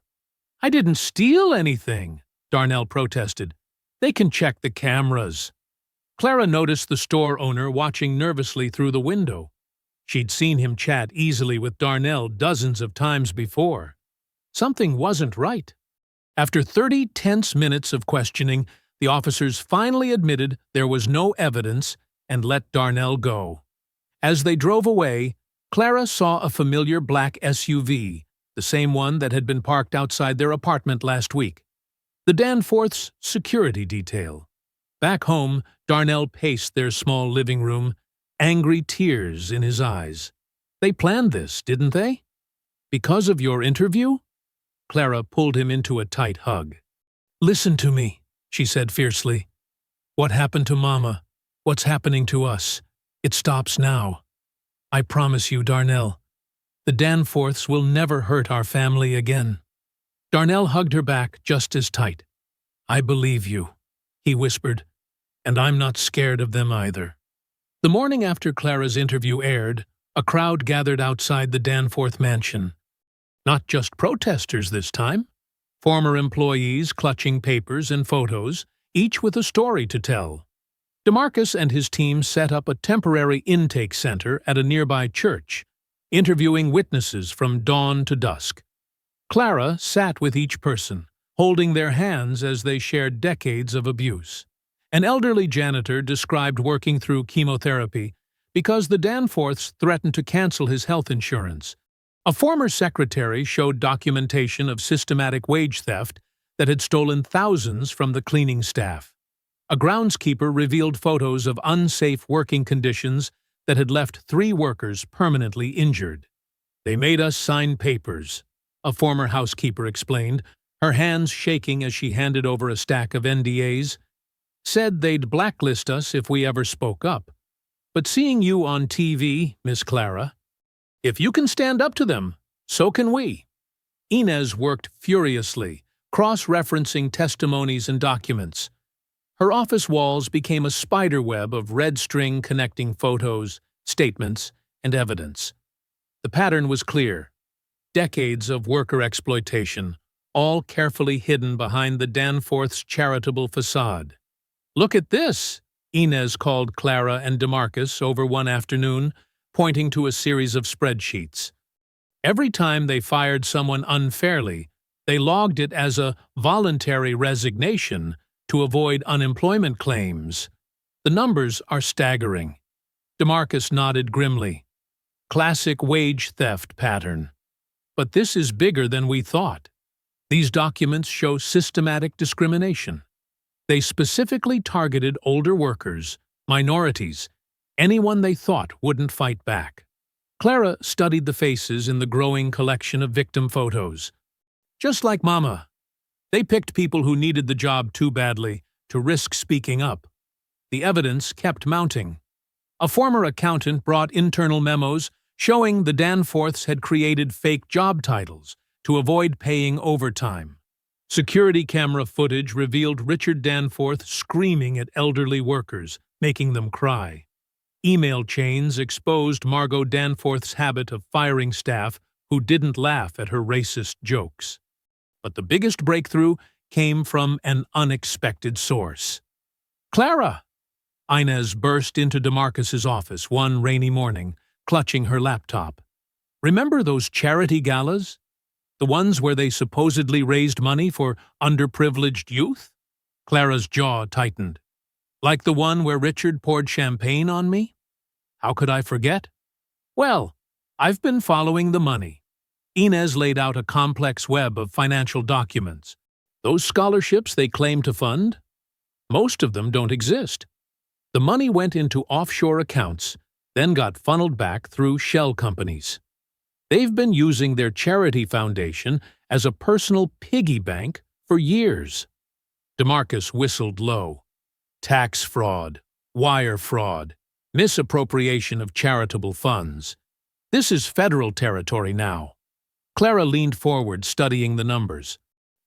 "I didn't steal anything," Darnell protested. "They can check the cameras." Clara noticed the store owner watching nervously through the window. She'd seen him chat easily with Darnell dozens of times before. Something wasn't right. After 30 tense minutes of questioning, the officers finally admitted there was no evidence and let Darnell go. As they drove away, Clara saw a familiar black SUV, the same one that had been parked outside their apartment last week. The Danforths' security detail. Back home, Darnell paced their small living room, angry tears in his eyes. "They planned this, didn't they? Because of your interview?" Clara pulled him into a tight hug. "Listen to me," she said fiercely. "What happened to Mama? What's happening to us? It stops now. I promise you, Darnell. The Danforths will never hurt our family again." Darnell hugged her back just as tight. "I believe you," he whispered, "and I'm not scared of them either." The morning after Clara's interview aired, a crowd gathered outside the Danforth mansion. Not just protesters this time. Former employees clutching papers and photos, each with a story to tell. DeMarcus and his team set up a temporary intake center at a nearby church, interviewing witnesses from dawn to dusk. Clara sat with each person, holding their hands as they shared decades of abuse. An elderly janitor described working through chemotherapy because the Danforths threatened to cancel his health insurance. A former secretary showed documentation of systematic wage theft that had stolen thousands from the cleaning staff. A groundskeeper revealed photos of unsafe working conditions that had left 3 workers permanently injured. "They made us sign papers," a former housekeeper explained, her hands shaking as she handed over a stack of NDAs. "Said they'd blacklist us if we ever spoke up. But seeing you on TV, Miss Clara, if you can stand up to them, so can we." Inez worked furiously, cross-referencing testimonies and documents. Her office walls became a spiderweb of red string connecting photos, statements, and evidence. The pattern was clear. Decades of worker exploitation, all carefully hidden behind the Danforths' charitable facade. "Look at this," Inez called Clara and DeMarcus over one afternoon, pointing to a series of spreadsheets. Every time they fired someone unfairly, they logged it as a voluntary resignation to avoid unemployment claims. The numbers are staggering. DeMarcus nodded grimly. Classic wage theft pattern. But this is bigger than we thought. These documents show systematic discrimination. They specifically targeted older workers, minorities, Anyone they thought wouldn't fight back. Clara studied the faces in the growing collection of victim photos. Just like Mama, they picked people who needed the job too badly to risk speaking up. The evidence kept mounting. A former accountant brought internal memos showing the Danforths had created fake job titles to avoid paying overtime. Security camera footage revealed Richard Danforth screaming at elderly workers, making them cry. Email chains exposed Margot Danforth's habit of firing staff who didn't laugh at her racist jokes. But the biggest breakthrough came from an unexpected source. "Clara!" Inez burst into DeMarcus's office one rainy morning, clutching her laptop. "Remember those charity galas? The ones where they supposedly raised money for underprivileged youth?" Clara's jaw tightened. "Like the one where Richard poured champagne on me? How could I forget? Well, I've been following the money." Inez laid out a complex web of financial documents. "Those scholarships they claim to fund? Most of them don't exist. The money went into offshore accounts, then got funneled back through shell companies. They've been using their charity foundation as a personal piggy bank for years." DeMarcus whistled low. "Tax fraud, wire fraud, misappropriation of charitable funds. This is federal territory now." Clara leaned forward, studying the numbers.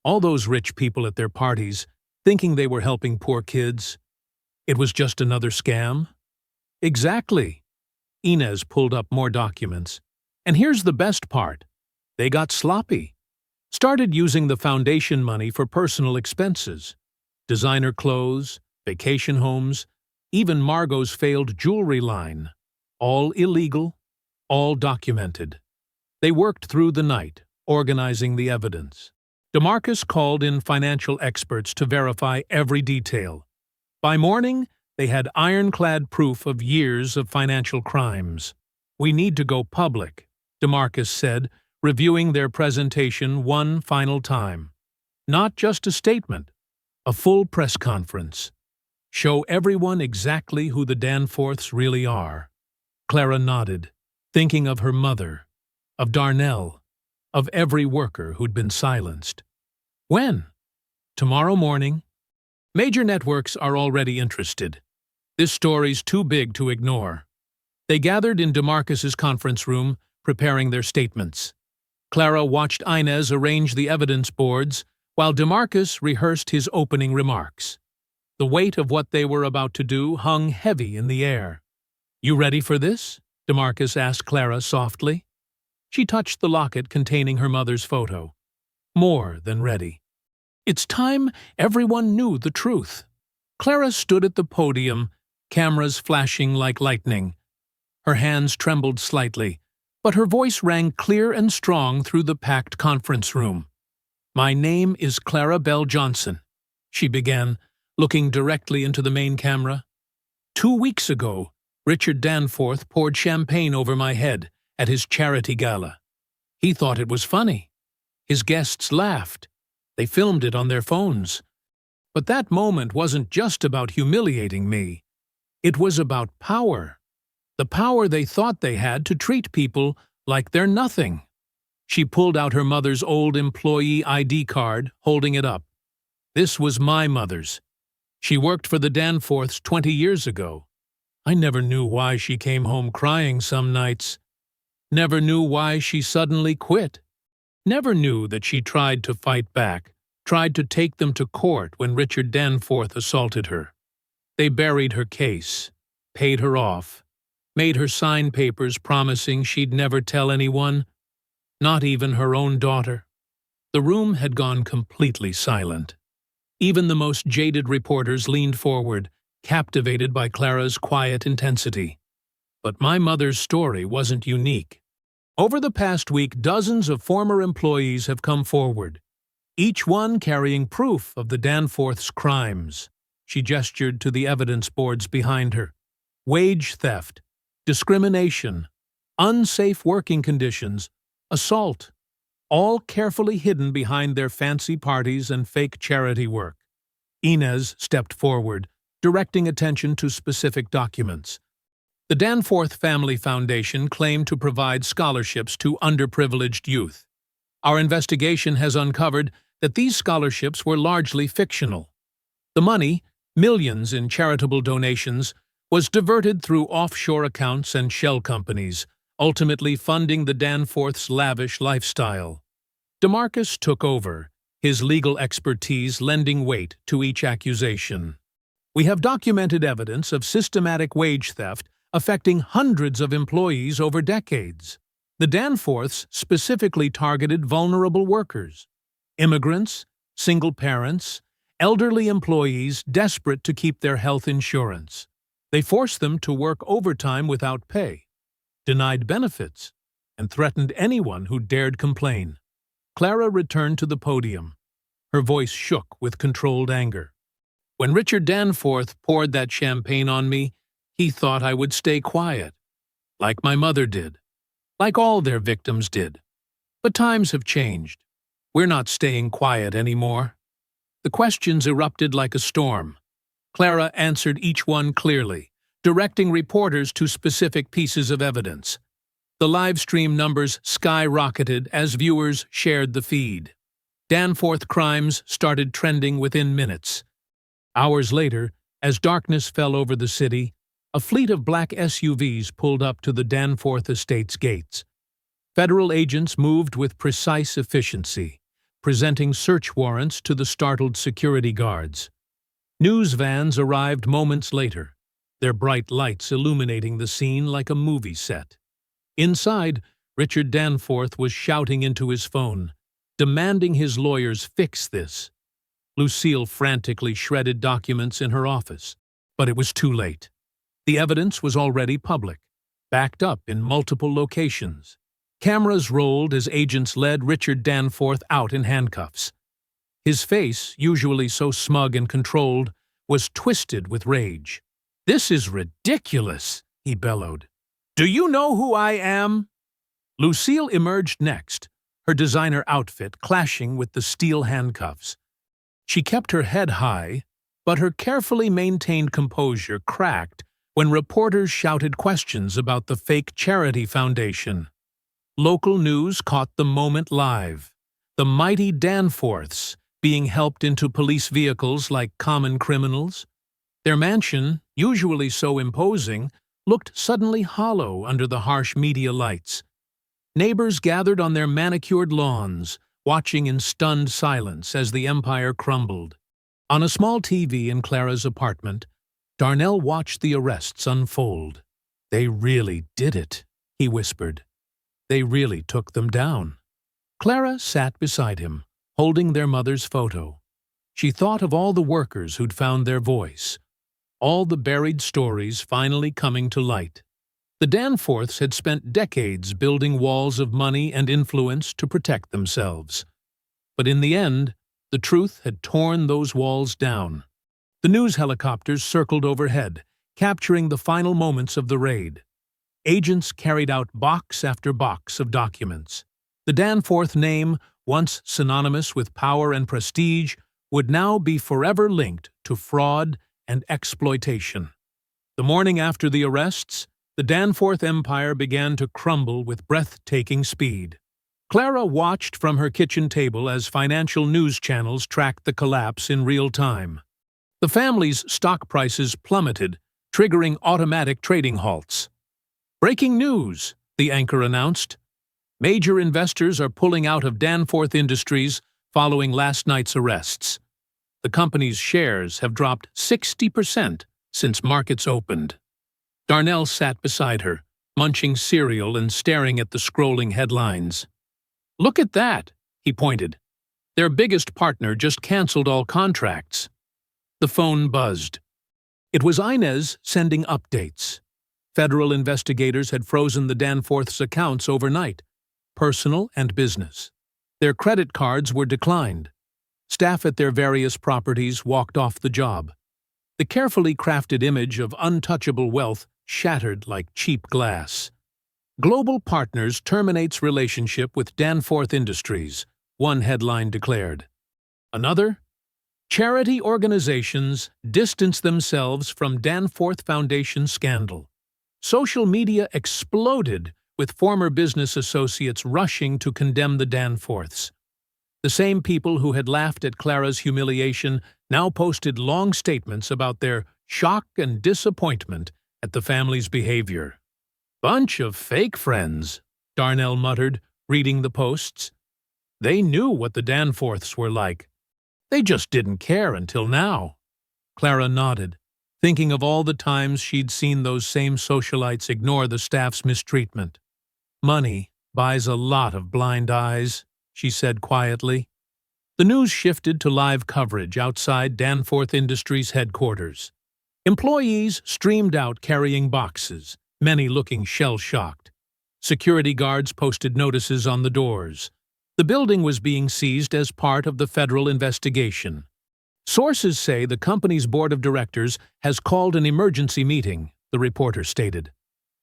All those rich people at their parties, thinking they were helping poor kids. It was just another scam? Exactly. Inez pulled up more documents. And here's the best part. They got sloppy. Started using the foundation money for personal expenses. Designer clothes, vacation homes, even Margot's failed jewelry line. All illegal, all documented. They worked through the night, organizing the evidence. DeMarcus called in financial experts to verify every detail. By morning, they had ironclad proof of years of financial crimes. "We need to go public," DeMarcus said, reviewing their presentation one final time. "Not just a statement, a full press conference. Show everyone exactly who the Danforths really are." Clara nodded, thinking of her mother, of Darnell, of every worker who'd been silenced. "When?" "Tomorrow morning." Major networks are already interested. This story's too big to ignore. They gathered in DeMarcus's conference room, preparing their statements. Clara watched Inez arrange the evidence boards, while DeMarcus rehearsed his opening remarks. The weight of what they were about to do hung heavy in the air. "You ready for this?" DeMarcus asked Clara softly. She touched the locket containing her mother's photo. More than ready. It's time everyone knew the truth. Clara stood at the podium, cameras flashing like lightning. Her hands trembled slightly, but her voice rang clear and strong through the packed conference room. "My name is Clara Bell Johnson," she began, looking directly into the main camera. "2 weeks ago, Richard Danforth poured champagne over my head at his charity gala. He thought it was funny. His guests laughed. They filmed it on their phones. But that moment wasn't just about humiliating me. It was about power. The power they thought they had to treat people like they're nothing." She pulled out her mother's old employee ID card, holding it up. "This was my mother's. She worked for the Danforths 20 years ago. I never knew why she came home crying some nights. Never knew why she suddenly quit. Never knew that she tried to fight back, tried to take them to court when Richard Danforth assaulted her. They buried her case, paid her off, made her sign papers promising she'd never tell anyone, not even her own daughter." The room had gone completely silent. Even the most jaded reporters leaned forward, captivated by Clara's quiet intensity. But my mother's story wasn't unique. Over the past week, dozens of former employees have come forward, each one carrying proof of the Danforths' crimes. She gestured to the evidence boards behind her. Wage theft, discrimination, unsafe working conditions, assault, all carefully hidden behind their fancy parties and fake charity work. Inez stepped forward, directing attention to specific documents. The Danforth Family Foundation claimed to provide scholarships to underprivileged youth. Our investigation has uncovered that these scholarships were largely fictional. The money, millions in charitable donations, was diverted through offshore accounts and shell companies, ultimately funding the Danforths' lavish lifestyle. DeMarcus took over, his legal expertise lending weight to each accusation. We have documented evidence of systematic wage theft affecting hundreds of employees over decades. The Danforths specifically targeted vulnerable workers, immigrants, single parents, elderly employees desperate to keep their health insurance. They forced them to work overtime without pay, denied benefits, and threatened anyone who dared complain. Clara returned to the podium. Her voice shook with controlled anger. When Richard Danforth poured that champagne on me, he thought I would stay quiet, like my mother did, like all their victims did. But times have changed. We're not staying quiet anymore. The questions erupted like a storm. Clara answered each one clearly, directing reporters to specific pieces of evidence. The live stream numbers skyrocketed as viewers shared the feed. Danforth crimes started trending within minutes. Hours later, as darkness fell over the city, a fleet of black SUVs pulled up to the Danforth estate's gates. Federal agents moved with precise efficiency, presenting search warrants to the startled security guards. News vans arrived moments later, their bright lights illuminating the scene like a movie set. Inside, Richard Danforth was shouting into his phone, demanding his lawyers fix this. Lucille frantically shredded documents in her office, but it was too late. The evidence was already public, backed up in multiple locations. Cameras rolled as agents led Richard Danforth out in handcuffs. His face, usually so smug and controlled, was twisted with rage. "This is ridiculous," he bellowed. "Do you know who I am?" Lucille emerged next, her designer outfit clashing with the steel handcuffs. She kept her head high, but her carefully maintained composure cracked when reporters shouted questions about the fake charity foundation. Local news caught the moment live. The mighty Danforths being helped into police vehicles like common criminals. Their mansion, usually so imposing, looked suddenly hollow under the harsh media lights. Neighbors gathered on their manicured lawns, watching in stunned silence as the empire crumbled. On a small TV in Clara's apartment, Darnell watched the arrests unfold. "They really did it," he whispered. "They really took them down." Clara sat beside him, holding their mother's photo. She thought of all the workers who'd found their voice, all the buried stories finally coming to light. The Danforths had spent decades building walls of money and influence to protect themselves. But in the end, the truth had torn those walls down. The news helicopters circled overhead, capturing the final moments of the raid. Agents carried out box after box of documents. The Danforth name, once synonymous with power and prestige, would now be forever linked to fraud and exploitation. The morning after the arrests, the Danforth empire began to crumble with breathtaking speed. Clara watched from her kitchen table as financial news channels tracked the collapse in real time. The family's stock prices plummeted, triggering automatic trading halts. "Breaking news," the anchor announced. "Major investors are pulling out of Danforth Industries following last night's arrests. The company's shares have dropped 60% since markets opened." Darnell sat beside her, munching cereal and staring at the scrolling headlines. "Look at that," he pointed. "Their biggest partner just canceled all contracts." The phone buzzed. It was Inez sending updates. Federal investigators had frozen the Danforths' accounts overnight, personal and business. Their credit cards were declined. Staff at their various properties walked off the job. The carefully crafted image of untouchable wealth shattered like cheap glass. "Global Partners terminates relationship with Danforth Industries," one headline declared. Another, "Charity organizations distance themselves from Danforth Foundation scandal." Social media exploded, with former business associates rushing to condemn the Danforths. The same people who had laughed at Clara's humiliation now posted long statements about their shock and disappointment at the family's behavior. "Bunch of fake friends," Darnell muttered, reading the posts. "They knew what the Danforths were like. They just didn't care until now." Clara nodded, thinking of all the times she'd seen those same socialites ignore the staff's mistreatment. "Money buys a lot of blind eyes," she said quietly. The news shifted to live coverage outside Danforth Industries headquarters. Employees streamed out carrying boxes, many looking shell-shocked. Security guards posted notices on the doors. The building was being seized as part of the federal investigation. Sources say the company's board of directors has called an emergency meeting, the reporter stated.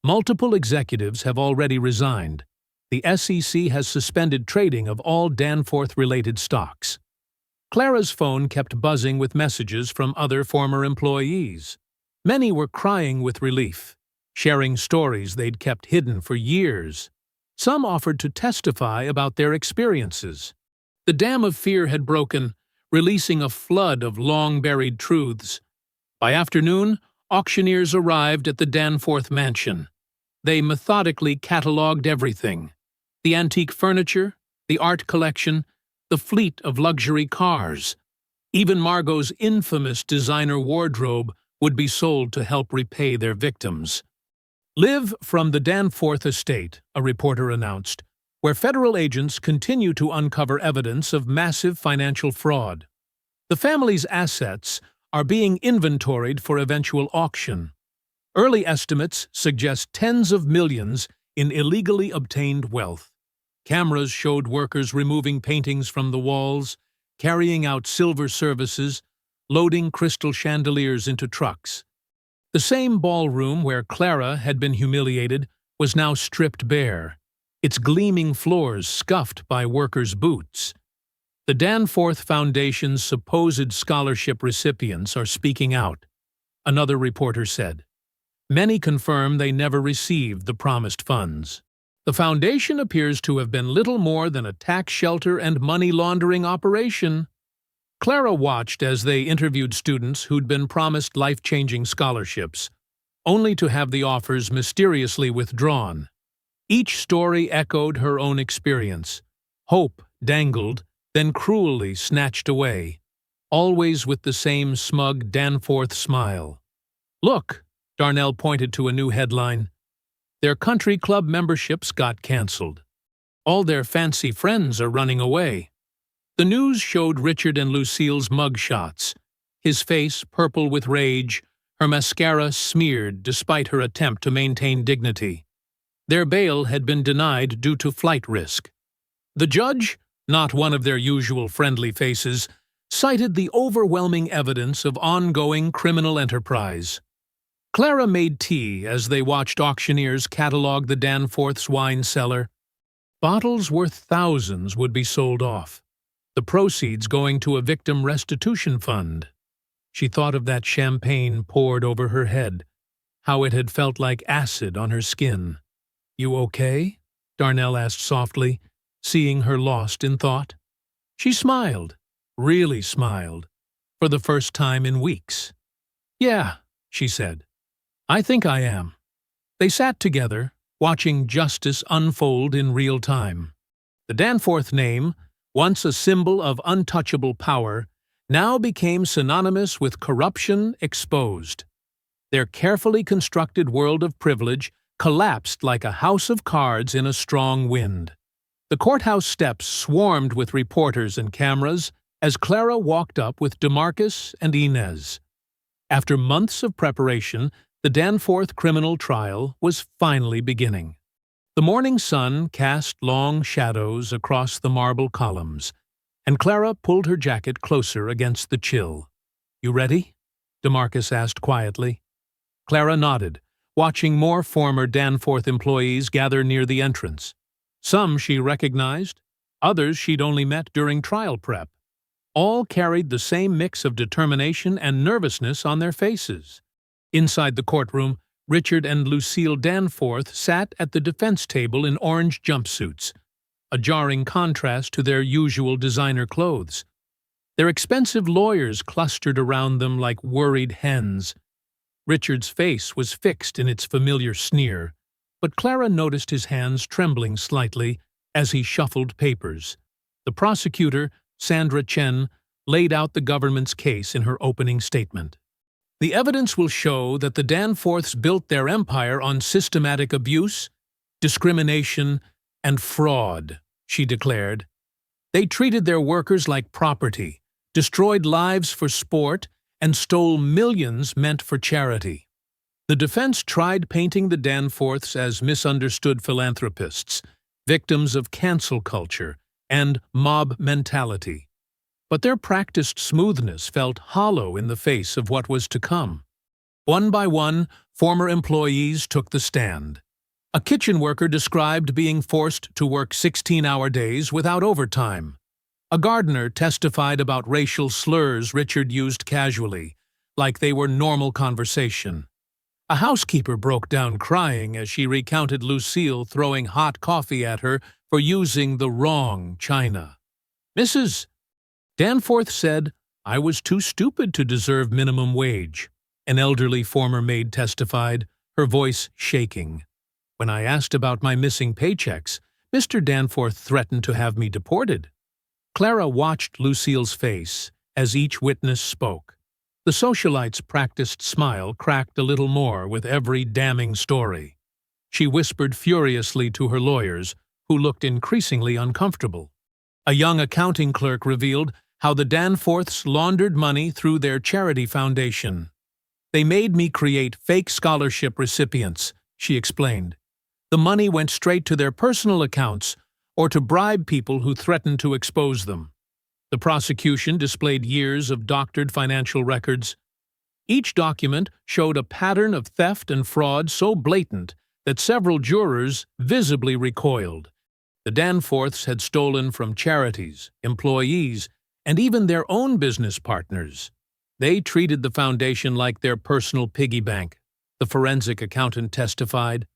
Multiple executives have already resigned. The SEC has suspended trading of all Danforth-related stocks. Clara's phone kept buzzing with messages from other former employees. Many were crying with relief, sharing stories they'd kept hidden for years. Some offered to testify about their experiences. The dam of fear had broken, releasing a flood of long-buried truths. By afternoon, auctioneers arrived at the Danforth mansion. They methodically catalogued everything: the antique furniture, the art collection, the fleet of luxury cars. Even Margot's infamous designer wardrobe would be sold to help repay their victims. "Live from the Danforth estate," a reporter announced, where federal agents continue to uncover evidence of massive financial fraud. The family's assets are being inventoried for eventual auction. Early estimates suggest tens of millions in illegally obtained wealth. Cameras showed workers removing paintings from the walls, carrying out silver services, loading crystal chandeliers into trucks. The same ballroom where Clara had been humiliated was now stripped bare, its gleaming floors scuffed by workers' boots. The Danforth Foundation's supposed scholarship recipients are speaking out, another reporter said. Many confirm they never received the promised funds. The foundation appears to have been little more than a tax shelter and money laundering operation. Clara watched as they interviewed students who'd been promised life-changing scholarships, only to have the offers mysteriously withdrawn. Each story echoed her own experience. Hope dangled, then cruelly snatched away, always with the same smug Danforth smile. "Look," Darnell pointed to a new headline. "Their country club memberships got cancelled. All their fancy friends are running away." The news showed Richard and Lucille's mugshots, his face purple with rage, her mascara smeared despite her attempt to maintain dignity. Their bail had been denied due to flight risk. The judge, not one of their usual friendly faces, cited the overwhelming evidence of ongoing criminal enterprise. Clara made tea as they watched auctioneers catalog the Danforth's wine cellar. Bottles worth thousands would be sold off, the proceeds going to a victim restitution fund. She thought of that champagne poured over her head, how it had felt like acid on her skin. "You okay?" Darnell asked softly, seeing her lost in thought. She smiled, really smiled, for the first time in weeks. "Yeah," she said. "I think I am." They sat together, watching justice unfold in real time. The Danforth name, once a symbol of untouchable power, now became synonymous with corruption exposed. Their carefully constructed world of privilege collapsed like a house of cards in a strong wind. The courthouse steps swarmed with reporters and cameras as Clara walked up with DeMarcus and Inez. After months of preparation, the Danforth criminal trial was finally beginning. The morning sun cast long shadows across the marble columns, and Clara pulled her jacket closer against the chill. "You ready?" DeMarcus asked quietly. Clara nodded, watching more former Danforth employees gather near the entrance. Some she recognized, others she'd only met during trial prep. All carried the same mix of determination and nervousness on their faces. Inside the courtroom, Richard and Lucille Danforth sat at the defense table in orange jumpsuits, a jarring contrast to their usual designer clothes. Their expensive lawyers clustered around them like worried hens. Richard's face was fixed in its familiar sneer, but Clara noticed his hands trembling slightly as he shuffled papers. The prosecutor, Sandra Chen, laid out the government's case in her opening statement. The evidence will show that the Danforths built their empire on systematic abuse, discrimination, and fraud, she declared. They treated their workers like property, destroyed lives for sport, and stole millions meant for charity. The defense tried painting the Danforths as misunderstood philanthropists, victims of cancel culture and mob mentality. But their practiced smoothness felt hollow in the face of what was to come. One by one, former employees took the stand. A kitchen worker described being forced to work 16-hour days without overtime. A gardener testified about racial slurs Richard used casually, like they were normal conversation. A housekeeper broke down crying as she recounted Lucille throwing hot coffee at her for using the wrong china. Mrs. Danforth said, "I was too stupid to deserve minimum wage," an elderly former maid testified, her voice shaking. "When I asked about my missing paychecks, Mr. Danforth threatened to have me deported." Clara watched Lucille's face as each witness spoke. The socialite's practiced smile cracked a little more with every damning story. She whispered furiously to her lawyers, who looked increasingly uncomfortable. A young accounting clerk revealed how the Danforths laundered money through their charity foundation. "They made me create fake scholarship recipients," she explained. "The money went straight to their personal accounts or to bribe people who threatened to expose them." The prosecution displayed years of doctored financial records. Each document showed a pattern of theft and fraud so blatant that several jurors visibly recoiled. The Danforths had stolen from charities, employees, and even their own business partners. They treated the foundation like their personal piggy bank, the forensic accountant testified.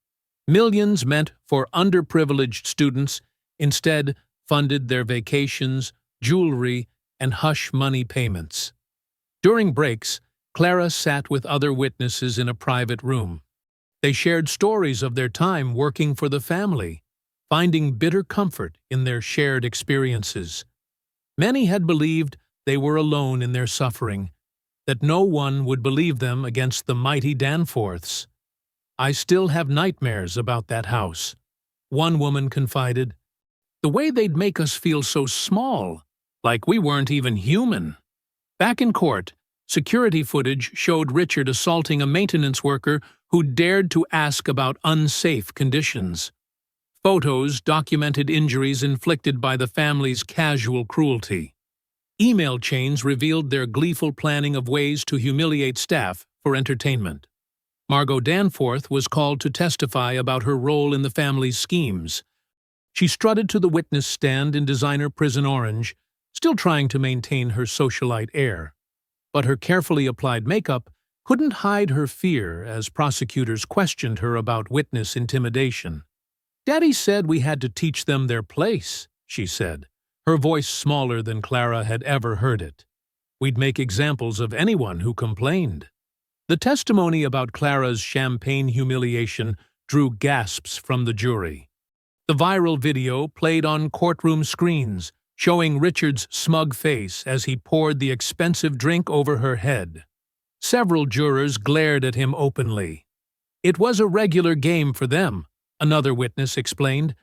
Millions meant for underprivileged students instead funded their vacations, jewelry, and hush money payments. During breaks, Clara sat with other witnesses in a private room. They shared stories of their time working for the family, finding bitter comfort in their shared experiences. Many had believed they were alone in their suffering, that no one would believe them against the mighty Danforths. "I still have nightmares about that house," one woman confided. "The way they'd make us feel so small, like we weren't even human." Back in court, security footage showed Richard assaulting a maintenance worker who dared to ask about unsafe conditions. Photos documented injuries inflicted by the family's casual cruelty. Email chains revealed their gleeful planning of ways to humiliate staff for entertainment. Margot Danforth was called to testify about her role in the family's schemes. She strutted to the witness stand in designer prison orange, still trying to maintain her socialite air. But her carefully applied makeup couldn't hide her fear as prosecutors questioned her about witness intimidation. "Daddy said we had to teach them their place," she said, her voice smaller than Clara had ever heard it. "We'd make examples of anyone who complained." The testimony about Clara's champagne humiliation drew gasps from the jury. The viral video played on courtroom screens, showing Richard's smug face as he poured the expensive drink over her head. Several jurors glared at him openly. "It was a regular game for them," another witness explained.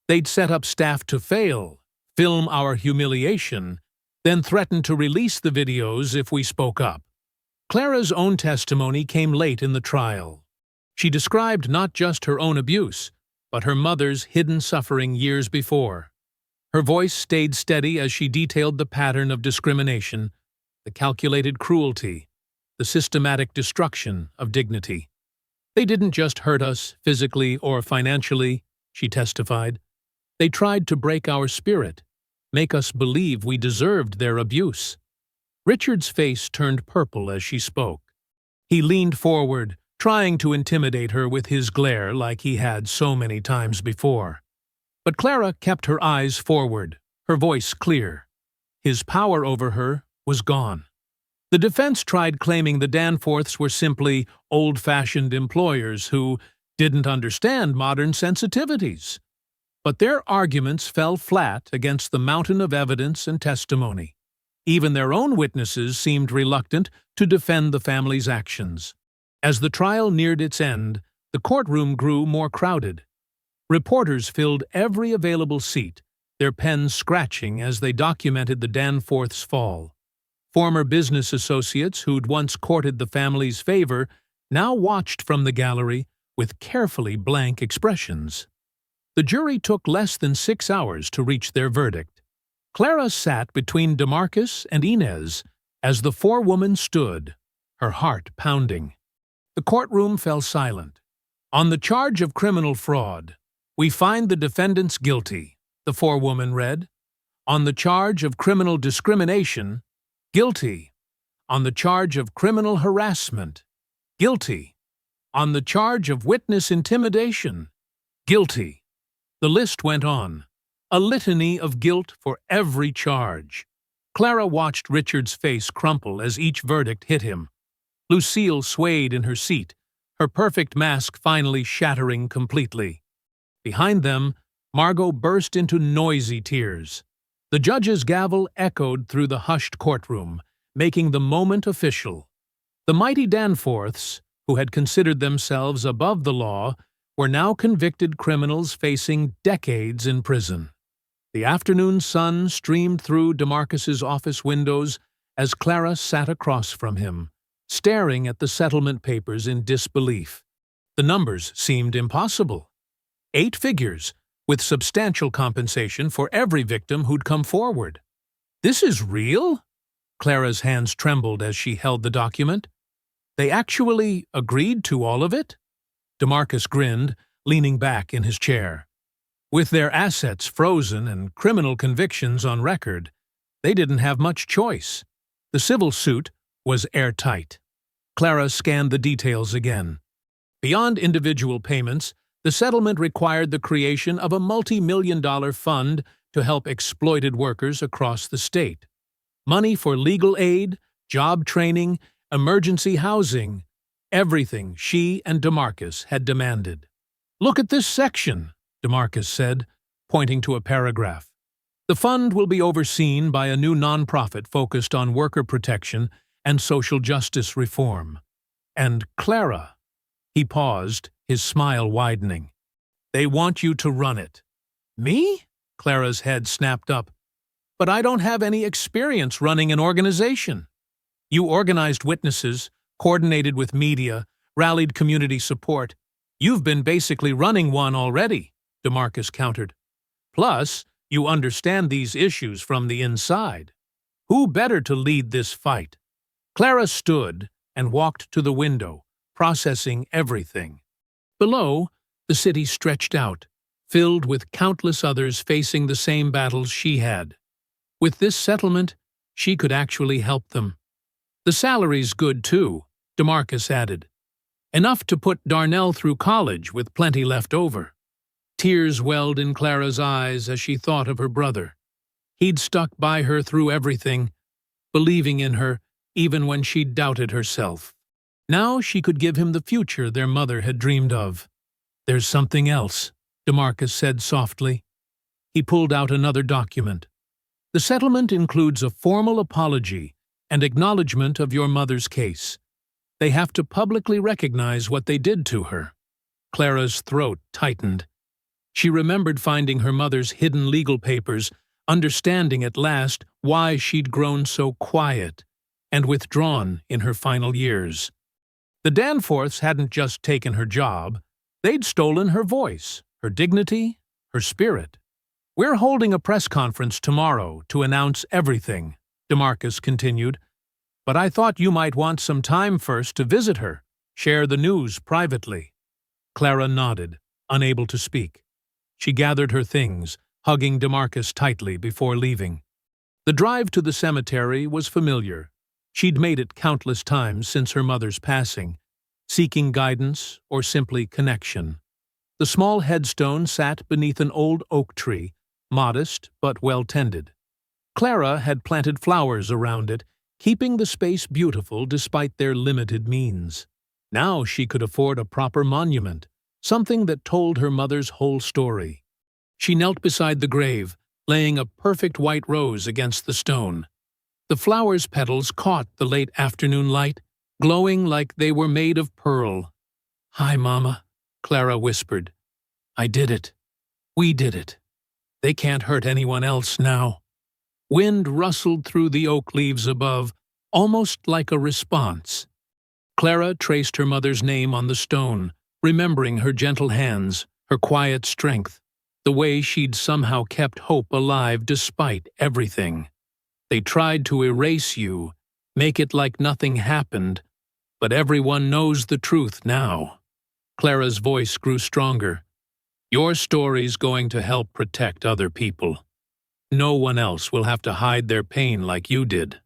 "They'd set up staff to fail, film our humiliation, then threaten to release the videos if we spoke up." Clara's own testimony came late in the trial. She described not just her own abuse, but her mother's hidden suffering years before. Her voice stayed steady as she detailed the pattern of discrimination, the calculated cruelty, the systematic destruction of dignity. "They didn't just hurt us physically or financially," she testified. "They tried to break our spirit, make us believe we deserved their abuse." Richard's face turned purple as she spoke. He leaned forward, trying to intimidate her with his glare like he had so many times before. But Clara kept her eyes forward, her voice clear. His power over her was gone. The defense tried claiming the Danforths were simply old-fashioned employers who didn't understand modern sensitivities. But their arguments fell flat against the mountain of evidence and testimony. Even their own witnesses seemed reluctant to defend the family's actions. As the trial neared its end, the courtroom grew more crowded. Reporters filled every available seat, their pens scratching as they documented the Danforths' fall. Former business associates who'd once courted the family's favor now watched from the gallery with carefully blank expressions. The jury took less than 6 hours to reach their verdict. Clara sat between DeMarcus and Inez as the forewoman stood, her heart pounding. The courtroom fell silent. On the charge of criminal fraud, we find the defendants guilty, the forewoman read. On the charge of criminal discrimination, guilty. On the charge of criminal harassment, guilty. On the charge of witness intimidation, guilty. The list went on, a litany of guilt for every charge. Clara watched Richard's face crumple as each verdict hit him. Lucille swayed in her seat, her perfect mask finally shattering completely. Behind them, Margot burst into noisy tears. The judge's gavel echoed through the hushed courtroom, making the moment official. The mighty Danforths, who had considered themselves above the law, were now convicted criminals facing decades in prison. The afternoon sun streamed through DeMarcus's office windows as Clara sat across from him, staring at the settlement papers in disbelief. The numbers seemed impossible. 8 figures, with substantial compensation for every victim who'd come forward. This is real? Clara's hands trembled as she held the document. They actually agreed to all of it? DeMarcus grinned, leaning back in his chair. With their assets frozen and criminal convictions on record, they didn't have much choice. The civil suit was airtight. Clara scanned the details again. Beyond individual payments, the settlement required the creation of a multi-million-dollar fund to help exploited workers across the state. Money for legal aid, job training, emergency housing, everything she and DeMarcus had demanded. "Look at this section," DeMarcus said, pointing to a paragraph. "The fund will be overseen by a new nonprofit focused on worker protection and social justice reform. And Clara," he paused, his smile widening, "they want you to run it." "Me?" Clara's head snapped up. "But I don't have any experience running an organization." "You organized witnesses, coordinated with media, rallied community support. You've been basically running one already," DeMarcus countered. "Plus, you understand these issues from the inside. Who better to lead this fight?" Clara stood and walked to the window, processing everything. Below, the city stretched out, filled with countless others facing the same battles she had. With this settlement, she could actually help them. "The salary's good, too," DeMarcus added. "Enough to put Darnell through college with plenty left over." Tears welled in Clara's eyes as she thought of her brother. He'd stuck by her through everything, believing in her even when she doubted herself. Now she could give him the future their mother had dreamed of. "There's something else," DeMarcus said softly. He pulled out another document. "The settlement includes a formal apology and acknowledgement of your mother's case. They have to publicly recognize what they did to her." Clara's throat tightened. She remembered finding her mother's hidden legal papers, understanding at last why she'd grown so quiet and withdrawn in her final years. The Danforths hadn't just taken her job, they'd stolen her voice, her dignity, her spirit. "We're holding a press conference tomorrow to announce everything," DeMarcus continued. "But I thought you might want some time first to visit her, share the news privately." Clara nodded, unable to speak. She gathered her things, hugging DeMarcus tightly before leaving. The drive to the cemetery was familiar. She'd made it countless times since her mother's passing, seeking guidance, or simply connection. The small headstone sat beneath an old oak tree, modest but well-tended. Clara had planted flowers around it, keeping the space beautiful despite their limited means. Now she could afford a proper monument, something that told her mother's whole story. She knelt beside the grave, laying a perfect white rose against the stone. The flower's petals caught the late afternoon light, glowing like they were made of pearl. "Hi, Mama," Clara whispered. "I did it. We did it. They can't hurt anyone else now." Wind rustled through the oak leaves above, almost like a response. Clara traced her mother's name on the stone, remembering her gentle hands, her quiet strength, the way she'd somehow kept hope alive despite everything. "They tried to erase you, make it like nothing happened, but everyone knows the truth now." Clara's voice grew stronger. "Your story's going to help protect other people. No one else will have to hide their pain like you did."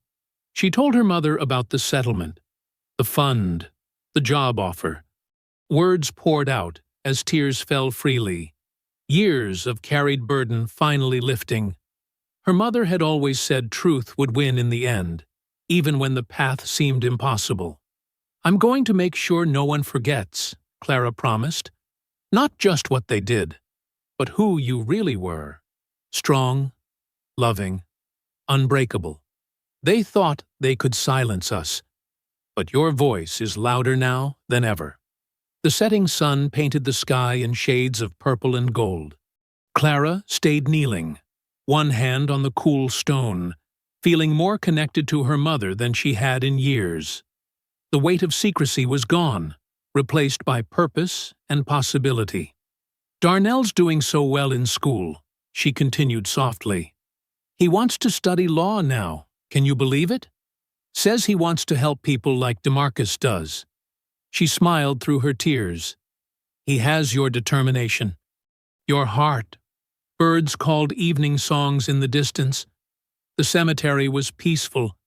She told her mother about the settlement, the fund, the job offer. Words poured out as tears fell freely. Years of carried burden finally lifting. Her mother had always said truth would win in the end, even when the path seemed impossible. "I'm going to make sure no one forgets," Clara promised. "Not just what they did, but who you really were. Strong, loving, unbreakable. They thought they could silence us, but your voice is louder now than ever." The setting sun painted the sky in shades of purple and gold. Clara stayed kneeling, one hand on the cool stone, feeling more connected to her mother than she had in years. The weight of secrecy was gone, replaced by purpose and possibility. "Darnell's doing so well in school," she continued softly. "He wants to study law now, can you believe it? Says he wants to help people like DeMarcus does." She smiled through her tears. "He has your determination, your heart." Birds called evening songs in the distance. The cemetery was peaceful,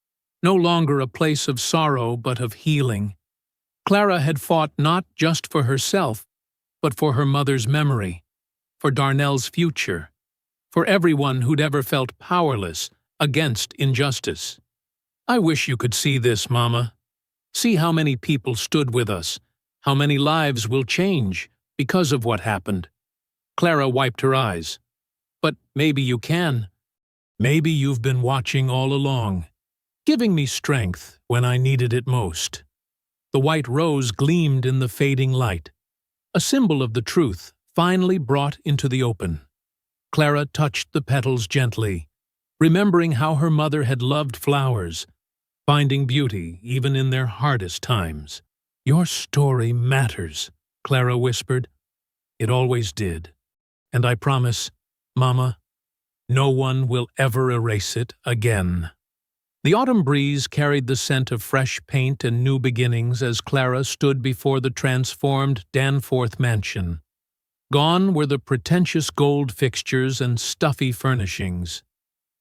no longer a place of sorrow but of healing. Clara had fought not just for herself, but for her mother's memory, for Darnell's future, for everyone who'd ever felt powerless against injustice. "I wish you could see this, Mama. See how many people stood with us, how many lives will change because of what happened." Clara wiped her eyes. "But maybe you can. Maybe you've been watching all along, giving me strength when I needed it most." The white rose gleamed in the fading light, a symbol of the truth finally brought into the open. Clara touched the petals gently, remembering how her mother had loved flowers, finding beauty even in their hardest times. "Your story matters," Clara whispered. "It always did. And I promise, Mama, no one will ever erase it again." The autumn breeze carried the scent of fresh paint and new beginnings as Clara stood before the transformed Danforth mansion. Gone were the pretentious gold fixtures and stuffy furnishings.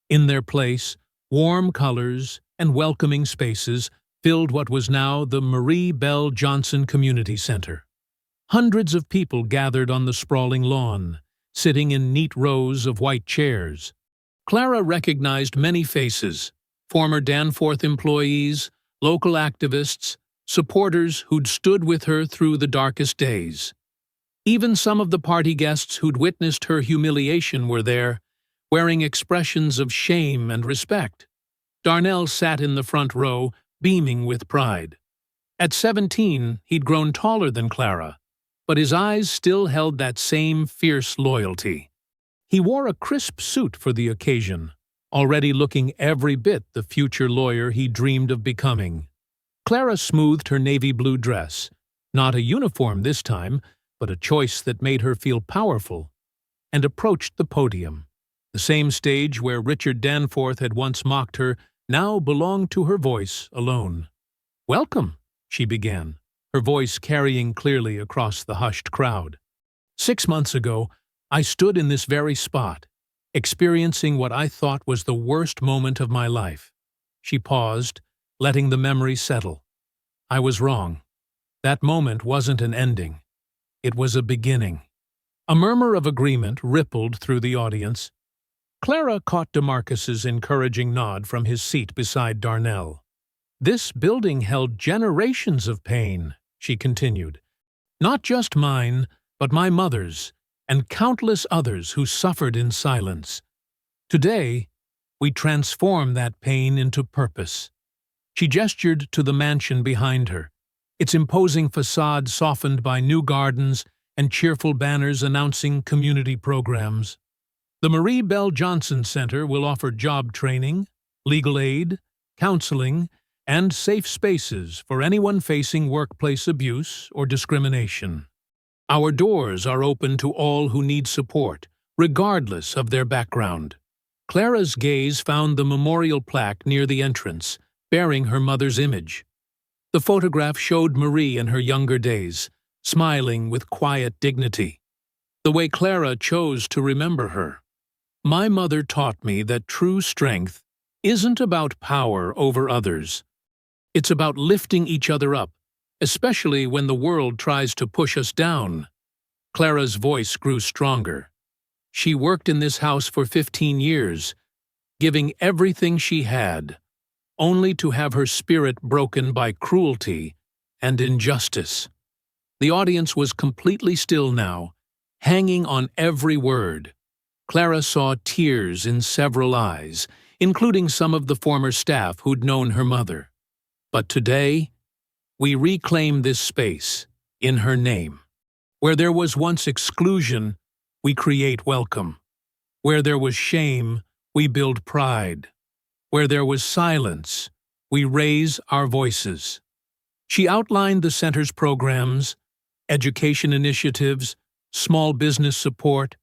In their place, warm colors and welcoming spaces filled what was now the Marie Bell Johnson Community Center. Hundreds of people gathered on the sprawling lawn, sitting in neat rows of white chairs. Clara recognized many faces, former Danforth employees, local activists, supporters who'd stood with her through the darkest days. Even some of the party guests who'd witnessed her humiliation were there, wearing expressions of shame and respect. Darnell sat in the front row, beaming with pride. At 17, he'd grown taller than Clara, but his eyes still held that same fierce loyalty. He wore a crisp suit for the occasion, already looking every bit the future lawyer he dreamed of becoming. Clara smoothed her navy blue dress, not a uniform this time, but a choice that made her feel powerful, and approached the podium. The same stage where Richard Danforth had once mocked her now belonged to her voice alone. "Welcome," she began, her voice carrying clearly across the hushed crowd. "6 months ago, I stood in this very spot, experiencing what I thought was the worst moment of my life." She paused, letting the memory settle. "I was wrong. That moment wasn't an ending. It was a beginning. A murmur of agreement rippled through the audience. Clara caught DeMarcus's encouraging nod from his seat beside Darnell. "This building held generations of pain," she continued. "Not just mine, but my mother's, and countless others who suffered in silence. Today, we transform that pain into purpose." She gestured to the mansion behind her, its imposing facade softened by new gardens and cheerful banners announcing community programs. The Marie Bell Johnson Center will offer job training, legal aid, counseling, and safe spaces for anyone facing workplace abuse or discrimination. Our doors are open to all who need support, regardless of their background. Clara's gaze found the memorial plaque near the entrance, bearing her mother's image. The photograph showed Marie in her younger days, smiling with quiet dignity, the way Clara chose to remember her. "My mother taught me that true strength isn't about power over others. It's about lifting each other up, especially when the world tries to push us down." Clara's voice grew stronger. She worked in this house for 15 years, giving everything she had, only to have her spirit broken by cruelty and injustice. The audience was completely still now, hanging on every word. Clara saw tears in several eyes, including some of the former staff who'd known her mother. But today, we reclaim this space in her name. Where there was once exclusion, we create welcome. Where there was shame, we build pride. Where there was silence, we raise our voices. She outlined the center's programs, education initiatives, small business support,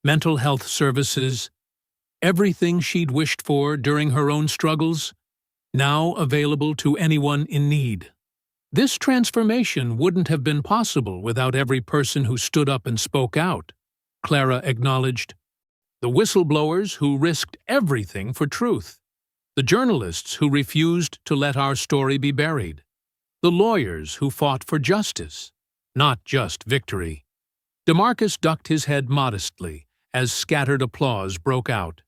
mental health services, everything she'd wished for during her own struggles, now available to anyone in need. This transformation wouldn't have been possible without every person who stood up and spoke out, Clara acknowledged. The whistleblowers who risked everything for truth. The journalists who refused to let our story be buried. The lawyers who fought for justice, not just victory. DeMarcus ducked his head modestly as scattered applause broke out.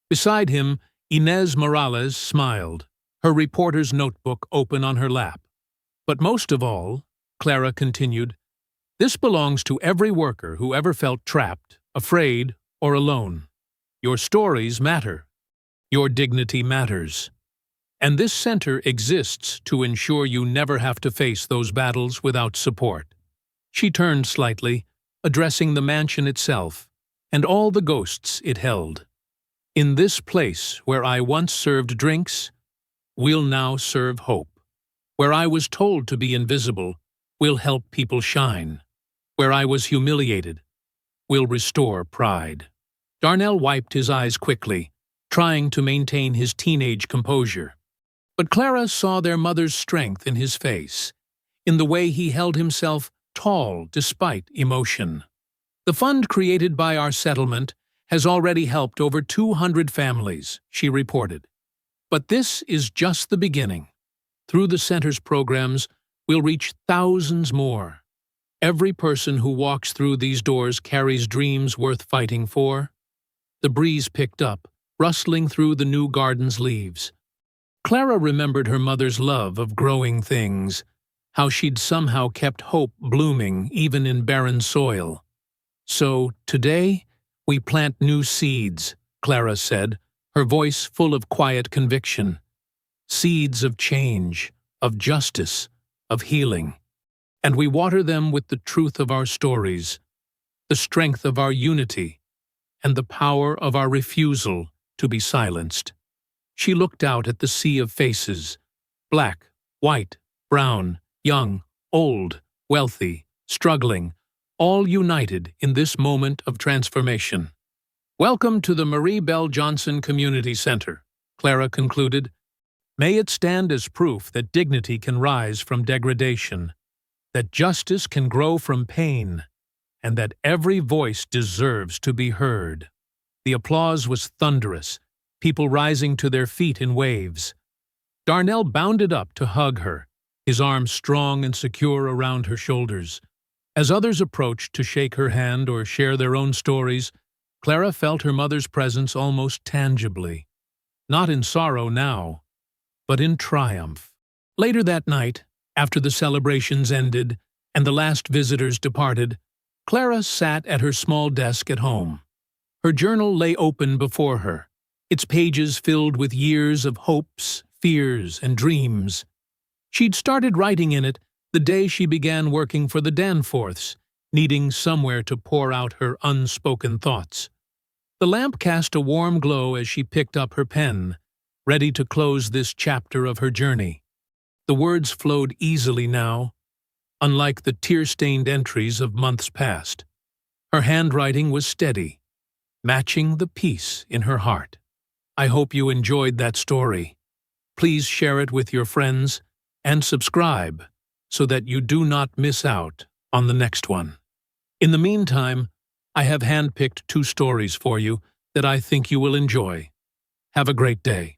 Beside him, Inez Morales smiled, her reporter's notebook open on her lap. "But most of all," Clara continued, "this belongs to every worker who ever felt trapped, afraid, or alone. Your stories matter. Your dignity matters. And this center exists to ensure you never have to face those battles without support." She turned slightly, addressing the mansion itself, and all the ghosts it held. "In this place where I once served drinks, we'll now serve hope. Where I was told to be invisible, we'll help people shine. Where I was humiliated, we'll restore pride." Darnell wiped his eyes quickly, trying to maintain his teenage composure. But Clara saw their mother's strength in his face, in the way he held himself tall despite emotion. "The fund created by our settlement has already helped over 200 families," she reported. "But this is just the beginning. Through the center's programs, we'll reach thousands more. Every person who walks through these doors carries dreams worth fighting for." The breeze picked up, rustling through the new garden's leaves. Clara remembered her mother's love of growing things, how she'd somehow kept hope blooming even in barren soil. "So, today, we plant new seeds," Clara said, her voice full of quiet conviction. "Seeds of change, of justice, of healing. And we water them with the truth of our stories, the strength of our unity, and the power of our refusal to be silenced." She looked out at the sea of faces, black, white, brown, young, old, wealthy, struggling, all united in this moment of transformation. "Welcome to the Marie Bell Johnson Community Center," Clara concluded. "May it stand as proof that dignity can rise from degradation, that justice can grow from pain, and that every voice deserves to be heard." The applause was thunderous, people rising to their feet in waves. Darnell bounded up to hug her, his arms strong and secure around her shoulders. As others approached to shake her hand or share their own stories, Clara felt her mother's presence almost tangibly. Not in sorrow now, but in triumph. Later that night, after the celebrations ended and the last visitors departed, Clara sat at her small desk at home. Her journal lay open before her, its pages filled with years of hopes, fears, and dreams. She'd started writing in it the day she began working for the Danforths, needing somewhere to pour out her unspoken thoughts. The lamp cast a warm glow as she picked up her pen, ready to close this chapter of her journey. The words flowed easily now, unlike the tear-stained entries of months past. Her handwriting was steady, matching the peace in her heart. I hope you enjoyed that story. Please share it with your friends and subscribe so that you do not miss out on the next one. In the meantime, I have handpicked 2 stories for you that I think you will enjoy. Have a great day.